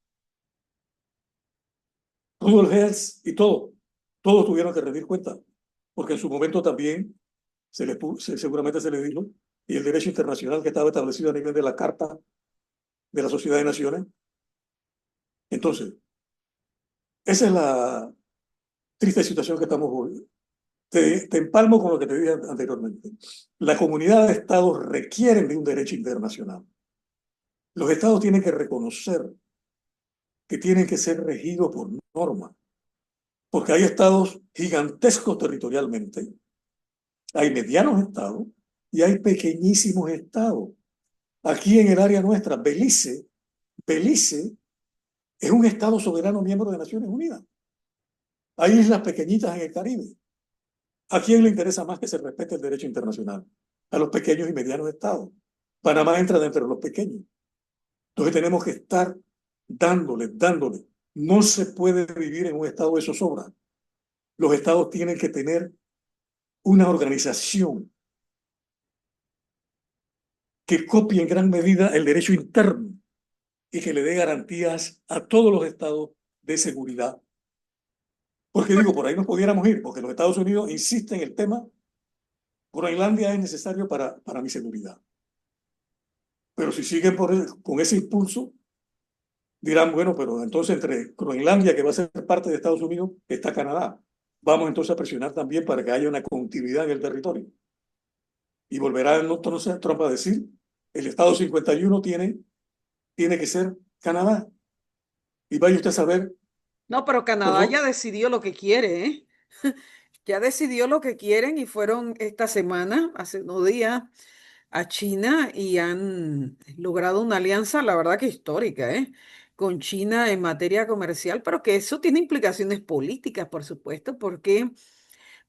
Rudolf Hess y todos tuvieron que rendir cuenta, porque en su momento también seguramente se les dijo, y el derecho internacional que estaba establecido a nivel de la Carta de la Sociedad de Naciones. Entonces, esa es la triste situación que estamos hoy. Te empalmo con lo que te dije anteriormente. La comunidad de estados requieren de un derecho internacional. Los estados tienen que reconocer que tienen que ser regidos por normas, porque hay estados gigantescos territorialmente, hay medianos estados y hay pequeñísimos estados. Aquí en el área nuestra, Belice es un estado soberano miembro de Naciones Unidas. Hay islas pequeñitas en el Caribe. ¿A quién le interesa más que se respete el derecho internacional? A los pequeños y medianos estados. Panamá entra dentro de los pequeños. Entonces tenemos que estar dándole. No se puede vivir en un estado de zozobra. Los estados tienen que tener una organización que copie en gran medida el derecho interno y que le dé garantías a todos los estados de seguridad. Porque digo, por ahí nos pudiéramos ir, porque los Estados Unidos insisten en el tema, Groenlandia es necesario para mi seguridad. Pero si siguen con ese impulso, dirán, bueno, pero entonces entre Groenlandia, que va a ser parte de Estados Unidos, está Canadá. Vamos entonces a presionar también para que haya una continuidad en el territorio. Y volverá entonces Trump a decir, el Estado 51 tiene que ser Canadá. Y vaya usted a saber, No, pero por Canadá ya lo, decidió lo que quiere, ¿eh? Ya decidió lo que quieren y fueron esta semana, hace unos días, a China y han logrado una alianza, la verdad que histórica, ¿eh? Con China en materia comercial, pero que eso tiene implicaciones políticas, por supuesto, porque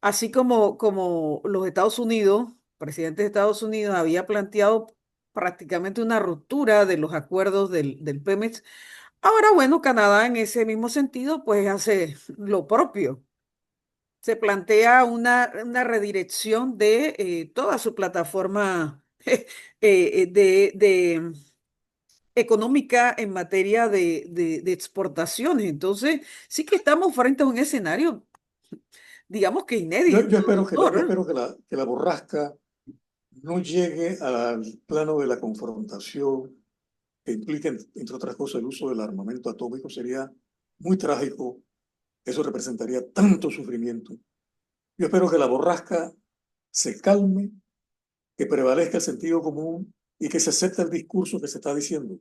así como los Estados Unidos, presidente de Estados Unidos había planteado prácticamente una ruptura de los acuerdos del Pemex, ahora, bueno, Canadá en ese mismo sentido, pues hace lo propio. Se plantea una redirección de toda su plataforma de económica en materia de exportaciones. Entonces, sí que estamos frente a un escenario, digamos que yo inédito, espero yo doctor. espero que la borrasca no llegue al plano de la confrontación, que implica, entre otras cosas, el uso del armamento atómico, sería muy trágico. Eso representaría tanto sufrimiento. Yo espero que la borrasca se calme, que prevalezca el sentido común y que se acepte el discurso que se está diciendo.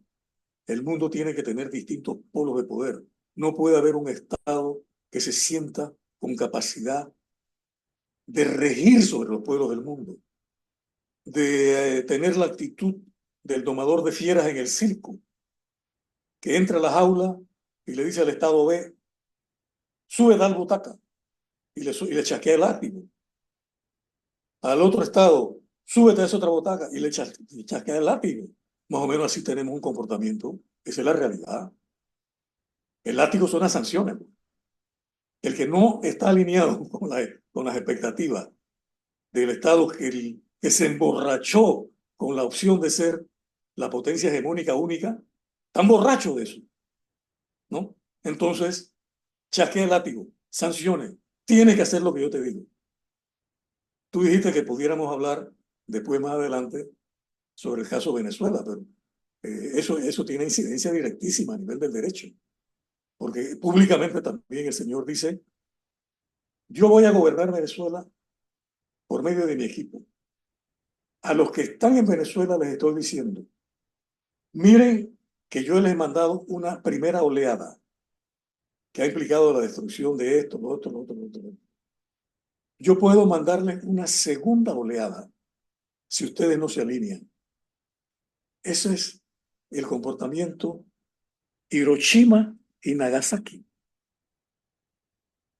El mundo tiene que tener distintos polos de poder. No puede haber un Estado que se sienta con capacidad de regir sobre los pueblos del mundo, de tener la actitud del domador de fieras en el circo, que entra a la jaula y le dice al Estado B, sube tal butaca, y le chasquea el látigo. Al otro Estado, súbete a esa otra butaca y le chasquea el látigo. Más o menos así tenemos un comportamiento. Esa es la realidad. El látigo son las sanciones. El que no está alineado con las expectativas del Estado que se emborrachó con la opción de ser la potencia hegemónica única, tan borracho de eso, ¿no? Entonces, chasquea el látigo, sanciones, tienes que hacer lo que yo te digo. Tú dijiste que pudiéramos hablar después, más adelante, sobre el caso Venezuela, pero eso tiene incidencia directísima a nivel del derecho, porque públicamente también el señor dice, yo voy a gobernar Venezuela por medio de mi equipo. A los que están en Venezuela les estoy diciendo, miren que yo les he mandado una primera oleada que ha implicado la destrucción de esto, lo otro, lo otro, lo otro. Yo puedo mandarles una segunda oleada si ustedes no se alinean. Ese es el comportamiento Hiroshima y Nagasaki.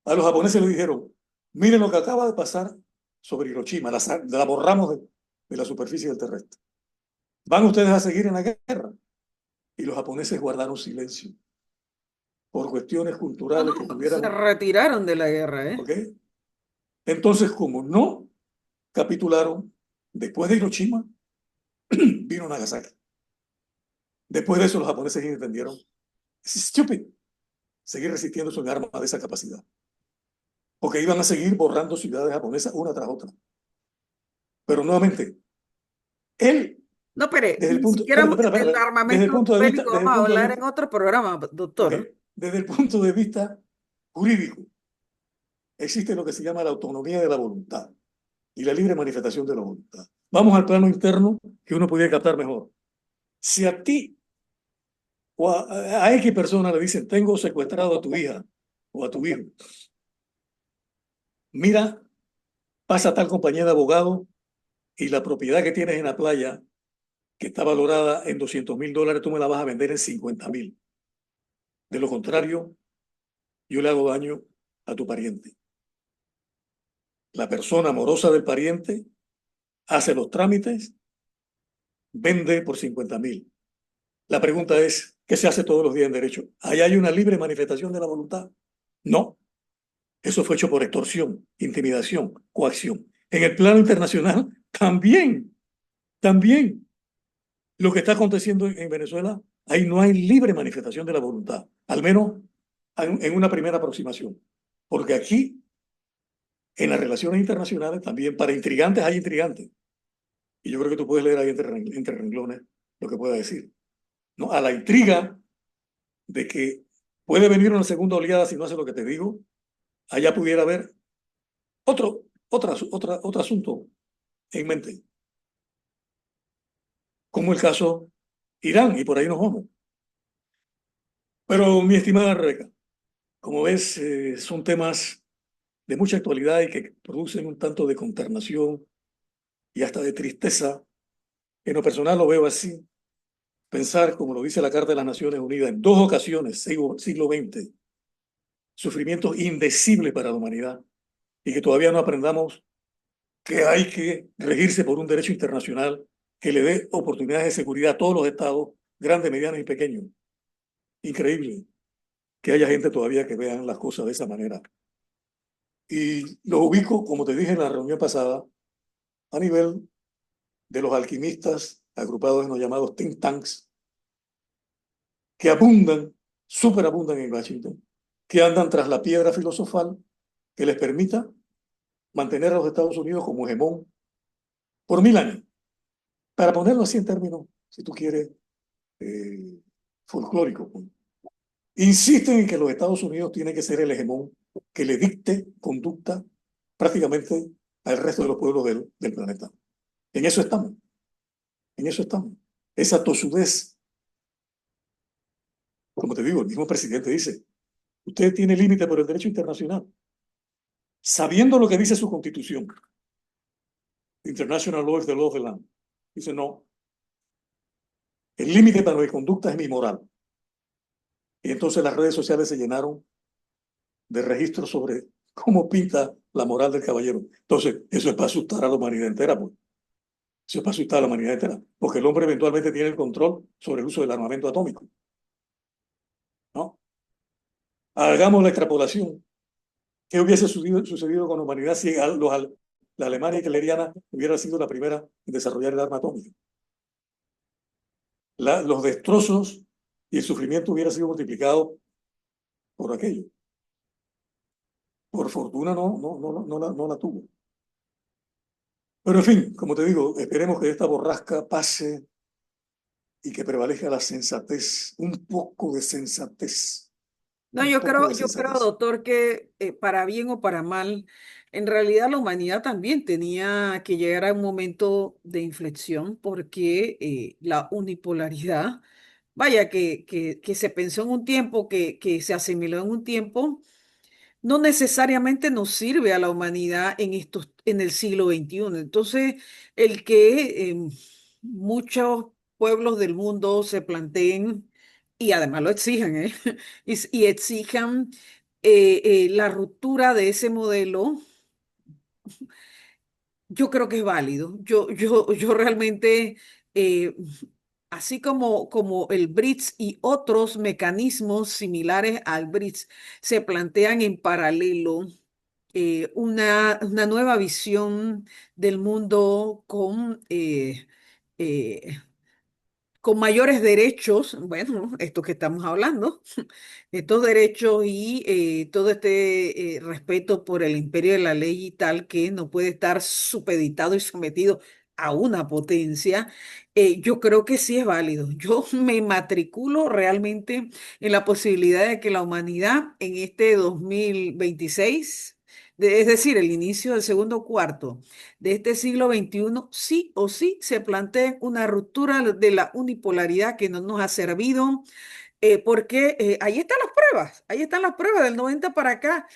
A los japoneses les dijeron, miren lo que acaba de pasar sobre Hiroshima, la borramos de la superficie del terrestre. ¿Van ustedes a seguir en la guerra? Y los japoneses guardaron silencio por cuestiones No, culturales que no, se tuviéramos. retiraron de la guerra, ¿eh? ¿Ok? Entonces, como no capitularon, después de Hiroshima, vino Nagasaki. Después de eso, los japoneses entendieron, es stupid seguir resistiendo un arma de esa capacidad. Porque iban a seguir borrando ciudades japonesas una tras otra. Pero nuevamente, él, No, pero desde el ni punto, siquiera espérate, espérate, del espérate, desde el armamento punto de vista, bélico desde vamos el a punto de hablar vista, en otro programa, ok, doctor. desde el punto de vista jurídico, existe lo que se llama la autonomía de la voluntad y la libre manifestación de la voluntad. Vamos al plano interno que uno podría captar mejor. Si a ti o a X persona le dicen, tengo secuestrado a tu hija o a tu hijo, mira, pasa tal compañía de abogado y la propiedad que tienes en la playa, que está valorada en $200,000, tú me la vas a vender en 50,000. De lo contrario, yo le hago daño a tu pariente. La persona amorosa del pariente hace los trámites, vende por 50,000. La pregunta es, ¿qué se hace todos los días en derecho? ¿Ahí hay una libre manifestación de la voluntad? No. Eso fue hecho por extorsión, intimidación, coacción. En el plano internacional, también. Lo que está aconteciendo en Venezuela, ahí no hay libre manifestación de la voluntad, al menos en una primera aproximación. Porque aquí, en las relaciones internacionales, también para intrigantes hay intrigantes. Y yo creo que tú puedes leer ahí entre renglones lo que pueda decir. ¿No? A la intriga de que puede venir una segunda oleada si no hace lo que te digo, allá pudiera haber otro asunto en mente, como el caso Irán, y por ahí nos vamos. Pero mi estimada Rebeca, como ves, son temas de mucha actualidad y que producen un tanto de consternación y hasta de tristeza. En lo personal lo veo así. Pensar, como lo dice la Carta de las Naciones Unidas, en dos ocasiones, siglo XX, sufrimientos indecibles para la humanidad y que todavía no aprendamos que hay que regirse por un derecho internacional que le dé oportunidades de seguridad a todos los estados, grandes, medianos y pequeños. Increíble que haya gente todavía que vean las cosas de esa manera. Y lo ubico, como te dije en la reunión pasada, a nivel de los alquimistas agrupados en los llamados think tanks, que abundan, superabundan en Washington, que andan tras la piedra filosofal que les permita mantener a los Estados Unidos como hegemón por 1000 años. Para ponerlo así en términos, si tú quieres, eh, folclórico, pues. Insisten en que los Estados Unidos tienen que ser el hegemón que le dicte conducta prácticamente al resto de los pueblos del planeta. En eso estamos, en eso estamos. Esa tosudez, como te digo, el mismo presidente dice, usted tiene límite por el derecho internacional, sabiendo lo que dice su constitución. International law is the law of the land. Dice, no, el límite para mi conducta es mi moral. Y entonces las redes sociales se llenaron de registros sobre cómo pinta la moral del caballero. Entonces, eso es para asustar a la humanidad entera, pues. Eso es para asustar a la humanidad entera, porque el hombre eventualmente tiene el control sobre el uso del armamento atómico, ¿no? Hagamos la extrapolación. ¿Qué hubiese sucedido con la humanidad si la Alemania hitleriana hubiera sido la primera en desarrollar el arma atómica? Los destrozos y el sufrimiento hubiera sido multiplicado por aquello. Por fortuna no la tuvo. Pero en fin, como te digo, esperemos que esta borrasca pase y que prevalezca la sensatez, un poco de sensatez, No, un poco de yo creo, sensatez. doctor, que para bien o para mal, en realidad la humanidad también tenía que llegar a un momento de inflexión porque la unipolaridad, vaya, que se pensó en un tiempo, que se asimiló en un tiempo, no necesariamente nos sirve a la humanidad en el siglo XXI. Entonces, el que muchos pueblos del mundo se planteen y además lo exijan, ¿eh? Y exijan la ruptura de ese modelo, yo creo que es válido. Yo realmente, eh, así como el BRICS y otros mecanismos similares al BRICS se plantean en paralelo, una nueva visión del mundo eh, con mayores derechos, bueno, esto que estamos hablando, estos derechos y todo este respeto por el imperio de la ley y tal, que no puede estar supeditado y sometido a una potencia, yo creo que sí es válido. Yo me matriculo realmente en la posibilidad de que la humanidad en este 2026, es decir, el inicio del segundo cuarto, de este siglo XXI, sí o sí se plantea una ruptura de la unipolaridad que no nos ha servido, porque ahí están las pruebas del 90 para acá.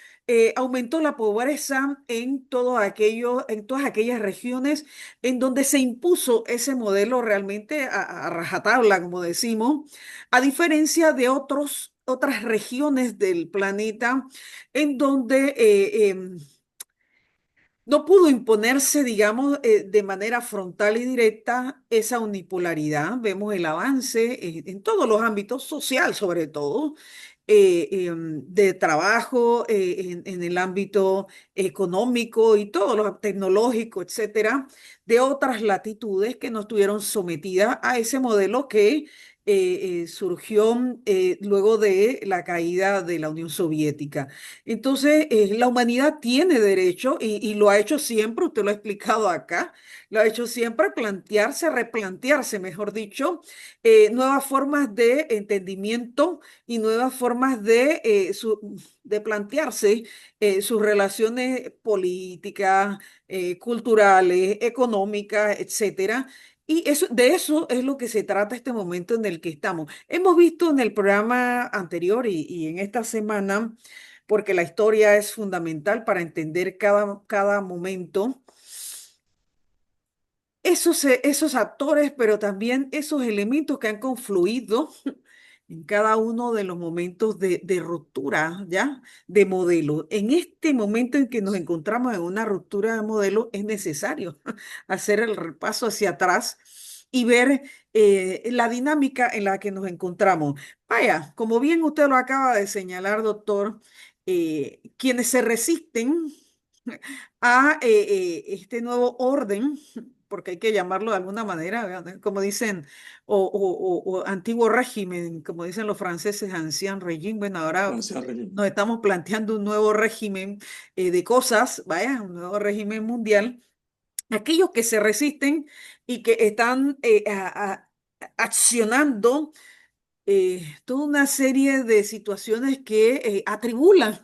Aumentó la pobreza en todas aquellas regiones en donde se impuso ese modelo realmente a rajatabla, como decimos, a diferencia de otras regiones del planeta en donde no pudo imponerse, digamos, de manera frontal y directa esa unipolaridad. Vemos el avance en todos los ámbitos, social sobre todo, de trabajo, en el ámbito económico y todo lo tecnológico, etcétera, de otras latitudes que no estuvieron sometidas a ese modelo que surgió luego de la caída de la Unión Soviética. Entonces, la humanidad tiene derecho y lo ha hecho siempre, usted lo ha explicado acá, lo ha hecho siempre, plantearse, replantearse, mejor dicho, nuevas formas de entendimiento y nuevas formas de plantearse sus relaciones políticas, culturales, económicas, etcétera. Y de eso es lo que se trata este momento en el que estamos. Hemos visto en el programa anterior y en esta semana, porque la historia es fundamental para entender cada momento, esos actores, pero también esos elementos que han confluido en cada uno de los momentos de ruptura, ¿ya? De modelo. En este momento en que nos encontramos en una ruptura de modelo, es necesario hacer el repaso hacia atrás y ver la dinámica en la que nos encontramos. Vaya, como bien usted lo acaba de señalar, doctor, quienes se resisten a este nuevo orden, porque hay que llamarlo de alguna manera, ¿verdad? Como dicen, o antiguo régimen, como dicen los franceses, ancien régime. Bueno, ahora Francia nos Regime. estamos planteando un nuevo régimen de cosas, vaya, un nuevo régimen mundial. Aquellos que se resisten y que están accionando toda una serie de situaciones que atribulan,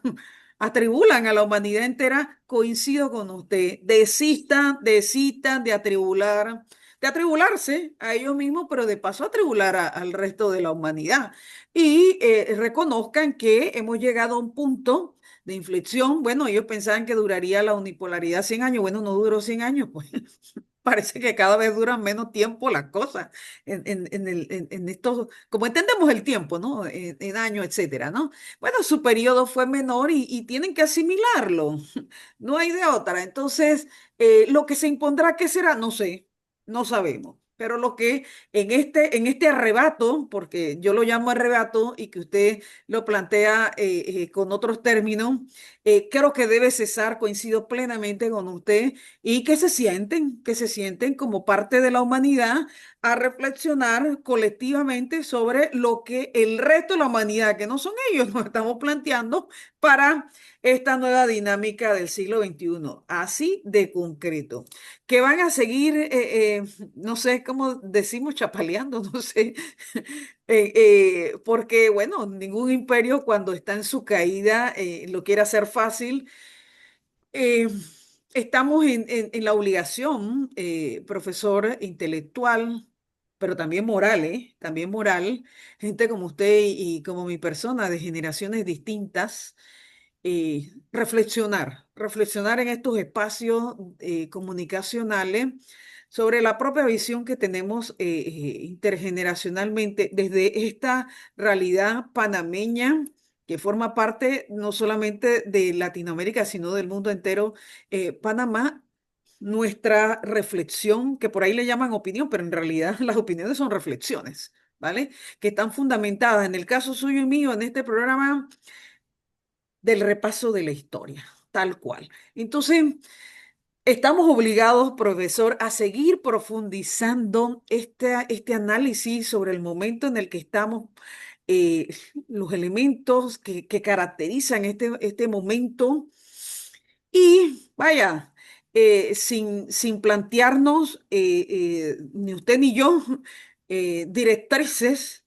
atribulan a la humanidad entera. Coincido con usted. Desistan de atribular, de atribularse a ellos mismos, pero de paso atribular al resto de la humanidad. Y reconozcan que hemos llegado a un punto de inflexión. Bueno, ellos pensaban que duraría la unipolaridad 100 años. Bueno, no duró 100 años, pues. Parece que cada vez duran menos tiempo las cosas en estos, como entendemos el tiempo, ¿no? En años, etcétera, ¿no? Bueno, su periodo fue menor y tienen que asimilarlo. No hay de otra. Entonces, lo que se impondrá, ¿qué será? No sé, no sabemos. Pero lo que en este arrebato, porque yo lo llamo arrebato y que usted lo plantea con otros términos, creo que debe cesar, coincido plenamente con usted, y que se sienten como parte de la humanidad a reflexionar colectivamente sobre lo que el resto de la humanidad, que no son ellos, nos estamos planteando para esta nueva dinámica del siglo XXI, así de concreto, que van a seguir, no sé cómo decimos, chapaleando, no sé, porque bueno, ningún imperio cuando está en su caída lo quiere hacer fácil. eh, Estamos en la obligación, profesor intelectual, pero también moral, ¿eh? También moral, gente como usted y como mi persona de generaciones distintas, reflexionar en estos espacios comunicacionales sobre la propia visión que tenemos intergeneracionalmente desde esta realidad panameña que forma parte no solamente de Latinoamérica, sino del mundo entero. Panamá, nuestra reflexión, que por ahí le llaman opinión, pero en realidad las opiniones son reflexiones, ¿vale? Que están fundamentadas, en el caso suyo y mío, en este programa, del repaso de la historia, tal cual. Entonces, estamos obligados, profesor, a seguir profundizando este análisis sobre el momento en el que estamos, eh, los elementos que caracterizan este momento y vaya, sin plantearnos, ni usted ni yo, directrices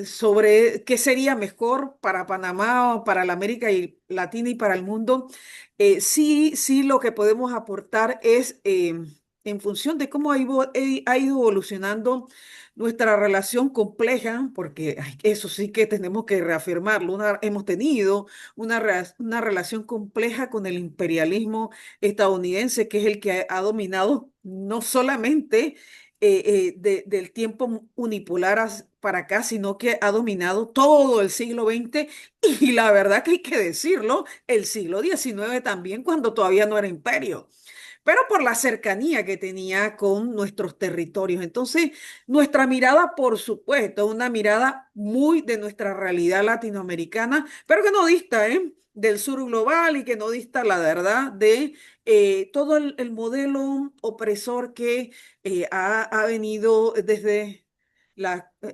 sobre qué sería mejor para Panamá o para la América Latina y para el mundo. Sí, lo que podemos aportar es, en función de cómo ha ido evolucionando nuestra relación compleja, porque ay, eso sí que tenemos que reafirmarlo, hemos tenido una relación compleja con el imperialismo estadounidense, que es el que ha dominado no solamente del tiempo unipolar para acá, sino que ha dominado todo el siglo XX y la verdad que hay que decirlo, el siglo XIX también, cuando todavía no era imperio, pero por la cercanía que tenía con nuestros territorios. Entonces, nuestra mirada, por supuesto, una mirada muy de nuestra realidad latinoamericana, pero que no dista, del sur global y que no dista, la verdad, de todo el modelo opresor que ha venido desde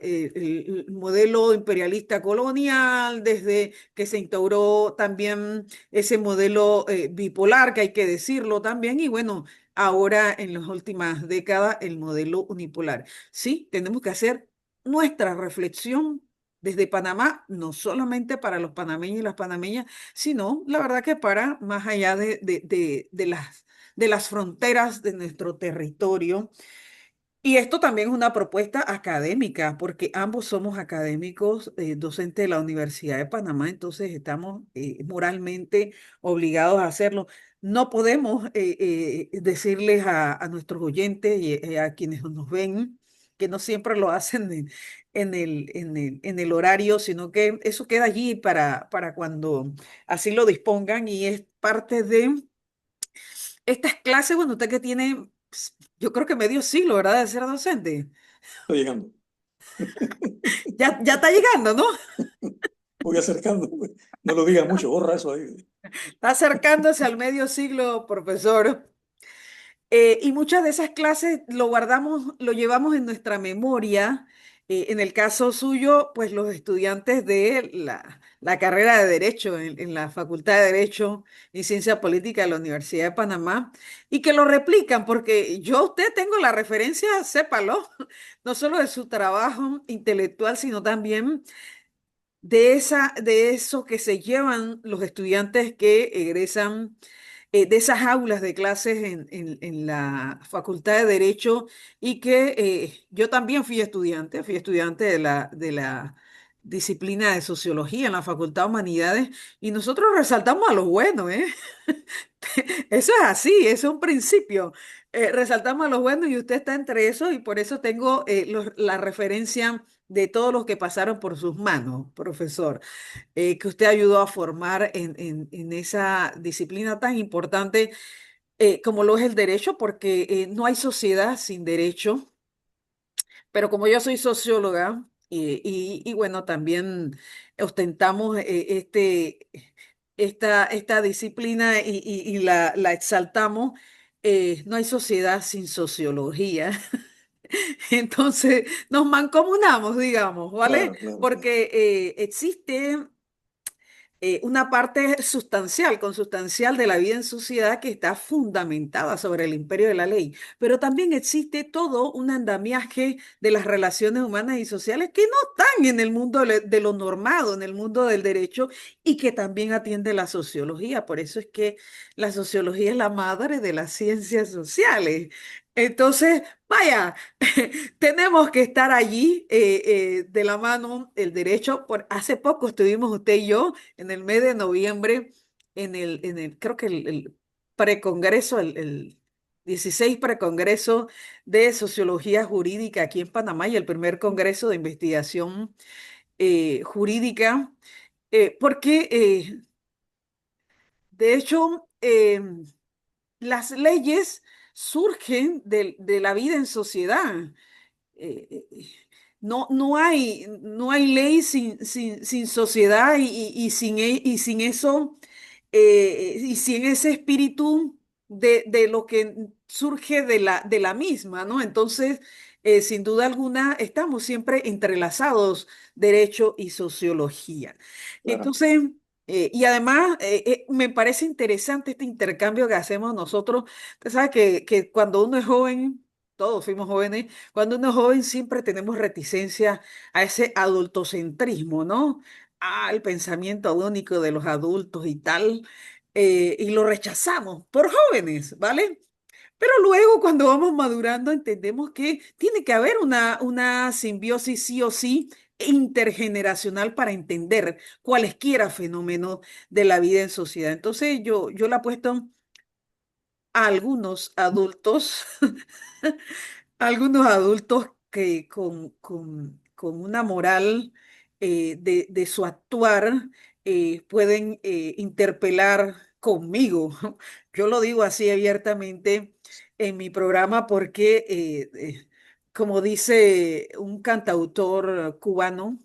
el modelo imperialista colonial, desde que se instauró también ese modelo bipolar, que hay que decirlo también, y bueno, ahora en las últimas décadas el modelo unipolar. Sí, tenemos que hacer nuestra reflexión desde Panamá, no solamente para los panameños y las panameñas, sino la verdad que para más allá de las fronteras de nuestro territorio. Y esto también es una propuesta académica, porque ambos somos académicos, docentes de la Universidad de Panamá, entonces estamos moralmente obligados a hacerlo. No podemos decirles a nuestros oyentes y a quienes nos ven, que no siempre lo hacen en el horario, sino que eso queda allí para cuando así lo dispongan y es parte de estas clases. Bueno, usted que tiene, yo creo que medio siglo, ¿verdad?, de ser docente. Estoy llegando, Ya está llegando, ¿no? voy acercando. No lo digas mucho, borra eso ahí. Está acercándose al medio siglo, profesor. Y muchas de esas clases lo guardamos, lo llevamos en nuestra memoria En el caso suyo, pues los estudiantes de la carrera de Derecho en la Facultad de Derecho y Ciencia Política de la Universidad de Panamá y que lo replican, porque yo a usted tengo la referencia, sépalo, no solo de su trabajo intelectual, sino también de eso que se llevan los estudiantes que egresan de esas aulas de clases en la Facultad de Derecho y que yo también fui estudiante de la disciplina de Sociología en la Facultad de Humanidades y nosotros resaltamos a los buenos, ¿eh? Eso es así, eso es un principio. Resaltamos a los buenos y usted está entre esos y por eso tengo la referencia de todos los que pasaron por sus manos, profesor, que usted ayudó a formar en esa disciplina tan importante como lo es el derecho, porque no hay sociedad sin derecho, pero como yo soy socióloga y bueno, también ostentamos esta disciplina y la exaltamos, no hay sociedad sin sociología. Entonces nos mancomunamos, digamos, ¿vale? Claro, claro, claro, Porque existe una parte sustancial, consustancial de la vida en sociedad que está fundamentada sobre el imperio de la ley, pero también existe todo un andamiaje de las relaciones humanas y sociales que no están en el mundo de lo normado, en el mundo del derecho y que también atiende la sociología. Por eso es que la sociología es la madre de las ciencias sociales. Entonces, vaya, tenemos que estar allí de la mano el derecho. Hace poco estuvimos usted y yo en el mes de noviembre, creo que el precongreso, el 16 precongreso de Sociología Jurídica aquí en Panamá y el primer congreso de investigación jurídica, porque de hecho las leyes surgen de la vida en sociedad. eh, eh, no hay ley sin sociedad y sin eso, y sin ese espíritu de lo que surge de la misma, ¿no? Entonces, sin duda alguna, estamos siempre entrelazados, derecho y sociología. claro. Entonces, y además, me parece interesante este intercambio que hacemos nosotros. Usted sabe que cuando uno es joven, todos fuimos jóvenes, cuando uno es joven siempre tenemos reticencia a ese adultocentrismo, ¿no? El pensamiento único de los adultos y tal, y lo rechazamos por jóvenes, ¿vale? Pero luego cuando vamos madurando entendemos que tiene que haber una simbiosis sí o sí intergeneracional para entender cualesquiera fenómenos de la vida en sociedad. Entonces yo le apuesto a algunos adultos algunos adultos que con una moral de su actuar pueden interpelar conmigo. Yo lo digo así abiertamente en mi programa porque, como dice un cantautor cubano,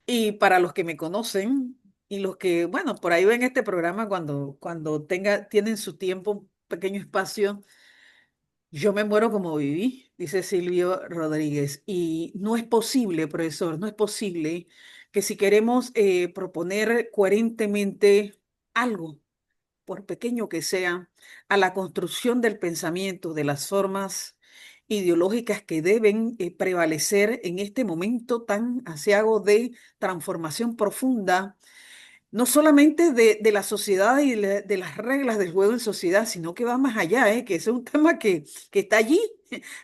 y para los que me conocen y los que, bueno, por ahí ven este programa cuando tienen su tiempo, un pequeño espacio. Yo me muero como viví, dice Silvio Rodríguez, y no es posible, profesor, no es posible que si queremos proponer coherentemente algo, por pequeño que sea, a la construcción del pensamiento, de las formas ideológicas que deben prevalecer en este momento tan aciago de transformación profunda no solamente de la sociedad y de las reglas del juego en sociedad, sino que va más allá, que ese es un tema que está allí,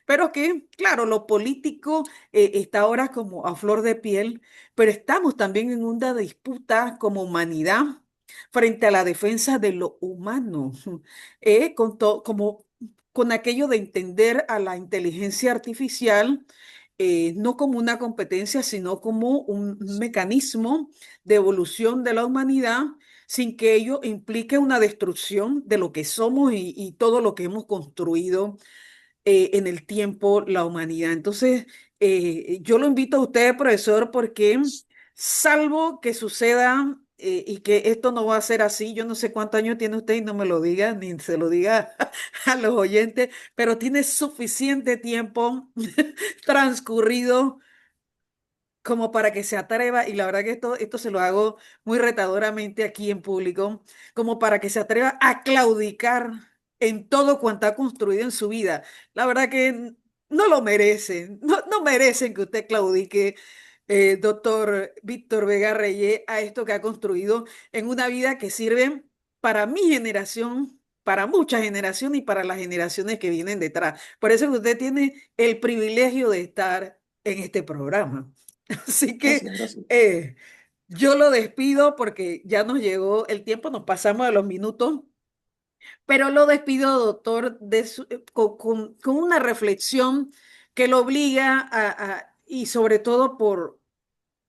pero que, claro, lo político está ahora como a flor de piel, pero estamos también en una disputa como humanidad frente a la defensa de lo humano, como con aquello de entender a la inteligencia artificial no como una competencia, sino como un mecanismo de evolución de la humanidad sin que ello implique una destrucción de lo que somos y todo lo que hemos construido en el tiempo la humanidad. Entonces, yo lo invito a usted, profesor, porque salvo que suceda y que esto no va a ser así. Yo no sé cuántos años tiene usted y no me lo diga, ni se lo diga a los oyentes, pero tiene suficiente tiempo transcurrido como para que se atreva, y la verdad que esto se lo hago muy retadoramente aquí en público, como para que se atreva a claudicar en todo cuanto ha construido en su vida. La verdad que no lo merecen, no merecen que usted claudique, doctor Víctor Vega Reyes, a esto que ha construido en una vida que sirve para mi generación, para muchas generaciones y para las generaciones que vienen detrás. Por eso que usted tiene el privilegio de estar en este programa. Así que Gracias, gracias. yo lo despido porque ya nos llegó el tiempo, nos pasamos de los minutos, pero lo despido, doctor, con una reflexión que lo obliga y sobre todo por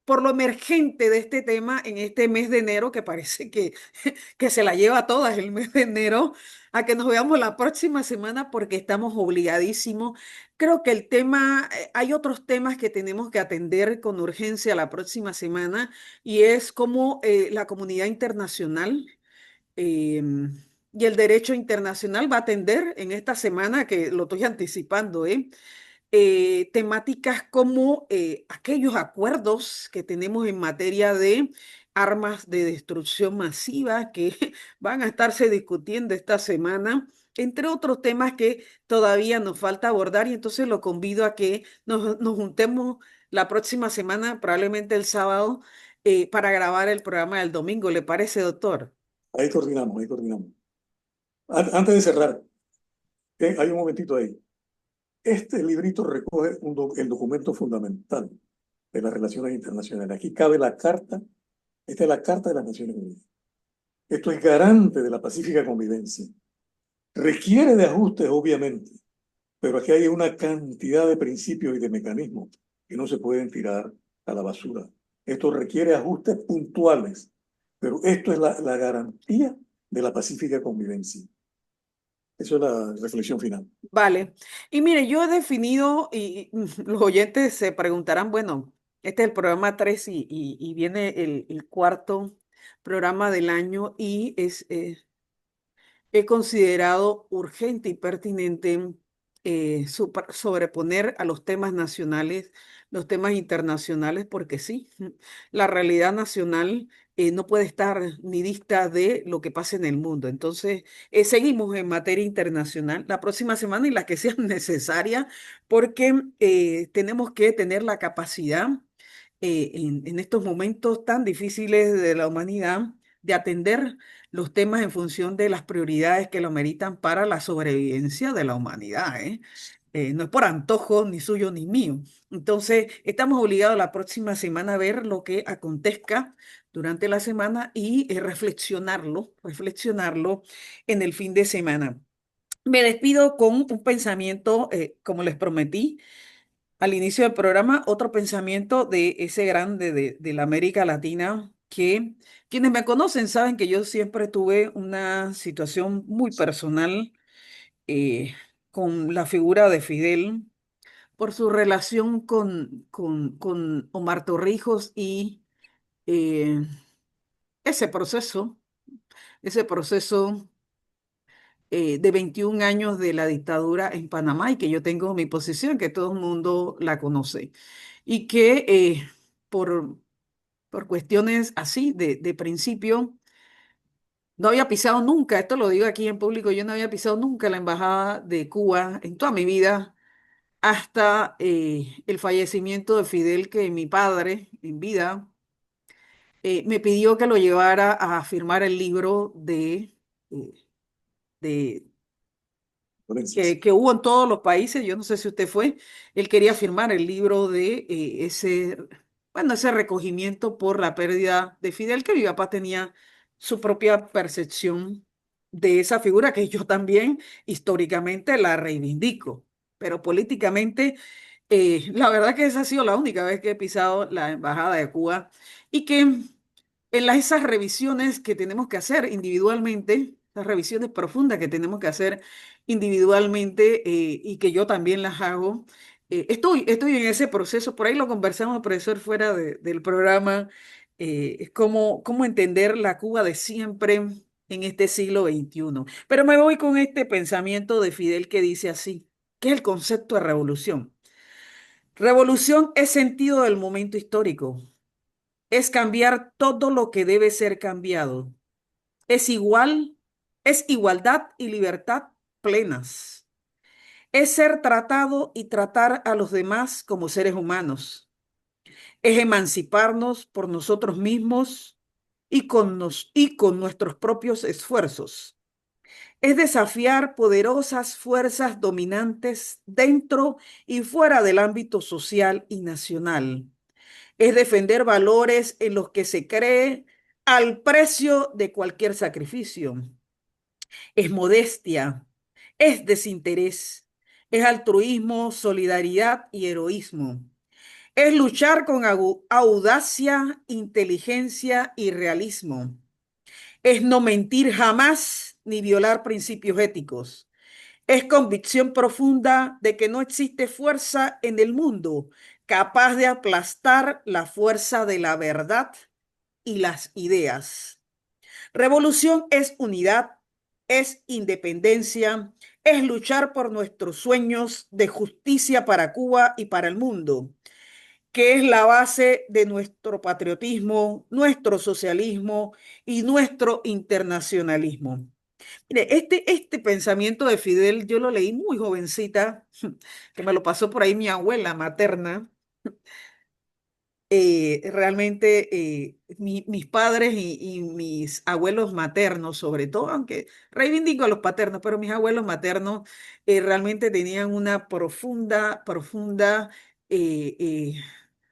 lo emergente de este tema en este mes de enero, que parece que se la lleva a todas el mes de enero, a que nos veamos la próxima semana porque estamos obligadísimos. Creo que el tema, hay otros temas que tenemos que atender con urgencia la próxima semana y es cómo la comunidad internacional eh, y el derecho internacional va a atender en esta semana, que lo estoy anticipando, temáticas como aquellos acuerdos que tenemos en materia de armas de destrucción masiva que van a estarse discutiendo esta semana, entre otros temas que todavía nos falta abordar, y entonces lo convido a que nos juntemos la próxima semana, probablemente el sábado, para grabar el programa del domingo. ¿Le parece, doctor? Ahí coordinamos, ahí coordinamos. Antes de cerrar, hay un momentito ahí. Este librito recoge el documento fundamental de las relaciones internacionales. Aquí cabe la carta, esta es la Carta de las Naciones Unidas. Esto es garante de la pacífica convivencia. Requiere de ajustes, obviamente, pero aquí hay una cantidad de principios y de mecanismos que no se pueden tirar a la basura. Esto requiere ajustes puntuales, pero esto es la garantía de la pacífica convivencia. Eso es la reflexión final. Vale. Y mire, yo he definido, y los oyentes se preguntarán, bueno, este es el programa 3 y viene el cuarto programa del año y he considerado urgente y pertinente sobreponer a los temas nacionales, los temas internacionales, porque sí, la realidad nacional no puede estar ni dista de lo que pasa en el mundo. Entonces, seguimos en materia internacional la próxima semana y las que sean necesarias, porque tenemos que tener la capacidad en estos momentos tan difíciles de la humanidad de atender los temas en función de las prioridades que lo meritan para la sobrevivencia de la humanidad, ¿eh? No es por antojo ni suyo ni mío. Entonces, estamos obligados la próxima semana a ver lo que acontezca durante la semana y reflexionarlo en el fin de semana. Me despido con un pensamiento, como les prometí al inicio del programa, otro pensamiento de ese grande de la América Latina, que quienes me conocen saben que yo siempre tuve una situación muy personal eh, con la figura de Fidel por su relación con Omar Torrijos y eh, ese proceso, ese proceso de 21 años de la dictadura en Panamá, y que yo tengo mi posición, que todo el mundo la conoce, y que por, por cuestiones así de principio, no había pisado nunca, esto lo digo aquí en público, yo no había pisado nunca la embajada de Cuba en toda mi vida, hasta el fallecimiento de Fidel, que mi padre en vida me pidió que lo llevara a firmar el libro eh, de Dolencias. que hubo en todos los países. Yo no sé si usted fue, él quería firmar el libro de ese recogimiento por la pérdida de Fidel, que mi papá tenía su propia percepción de esa figura, que yo también históricamente la reivindico, pero políticamente, la verdad que esa ha sido la única vez que he pisado la Embajada de Cuba, y que esas revisiones que tenemos que hacer individualmente, las revisiones profundas que tenemos que hacer individualmente, y que yo también las hago, estoy en ese proceso. Por ahí lo conversamos, profesor, fuera del programa. cómo entender la Cuba de siempre en este siglo XXI. Pero me voy con este pensamiento de Fidel que dice así, ¿qué es el concepto de revolución? Revolución es sentido del momento histórico, es cambiar todo lo que debe ser cambiado, es igual, es igualdad y libertad plenas, es ser tratado y tratar a los demás como seres humanos, es emanciparnos por nosotros mismos y con nuestros propios esfuerzos. Es desafiar poderosas fuerzas dominantes dentro y fuera del ámbito social y nacional. Es defender valores en los que se cree al precio de cualquier sacrificio. Es modestia, es desinterés, es altruismo, solidaridad y heroísmo. Es luchar con audacia, inteligencia y realismo. Es no mentir jamás ni violar principios éticos. Es convicción profunda de que no existe fuerza en el mundo capaz de aplastar la fuerza de la verdad y las ideas. Revolución es unidad, es independencia, es luchar por nuestros sueños de justicia para Cuba y para el mundo, que es la base de nuestro patriotismo, nuestro socialismo y nuestro internacionalismo. Mire, este pensamiento de Fidel yo lo leí muy jovencita, que me lo pasó por ahí mi abuela materna. Realmente mis padres y mis abuelos maternos, sobre todo, aunque reivindico a los paternos, pero mis abuelos maternos realmente tenían una eh, eh,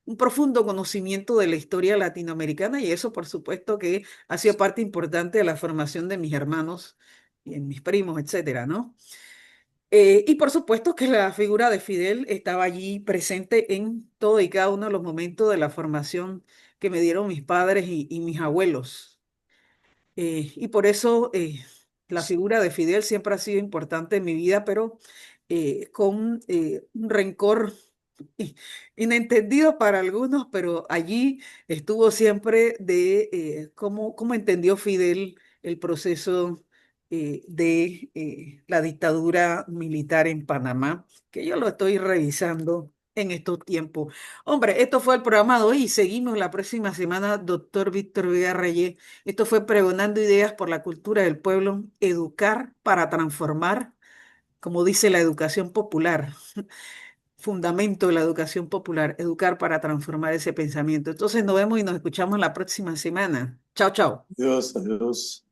un profundo conocimiento de la historia latinoamericana y eso, por supuesto, que ha sido parte importante de la formación de mis hermanos y mis primos, etcétera, ¿no? Y por supuesto que la figura de Fidel estaba allí presente en todo y cada uno de los momentos de la formación que me dieron mis padres y mis abuelos. Y por eso la figura de Fidel siempre ha sido importante en mi vida, pero con un rencor inentendido para algunos, pero allí estuvo siempre de cómo entendió Fidel el proceso de la dictadura militar en Panamá, que yo lo estoy revisando en estos tiempos. Hombre, esto fue el programa de hoy y seguimos la próxima semana, doctor Víctor Villarreyes. Esto fue Pregonando Ideas por la Cultura del Pueblo, educar para transformar, como dice la educación popular, fundamento de la educación popular, educar para transformar ese pensamiento. Entonces nos vemos y nos escuchamos la próxima semana. Chao, chao. Adiós, adiós.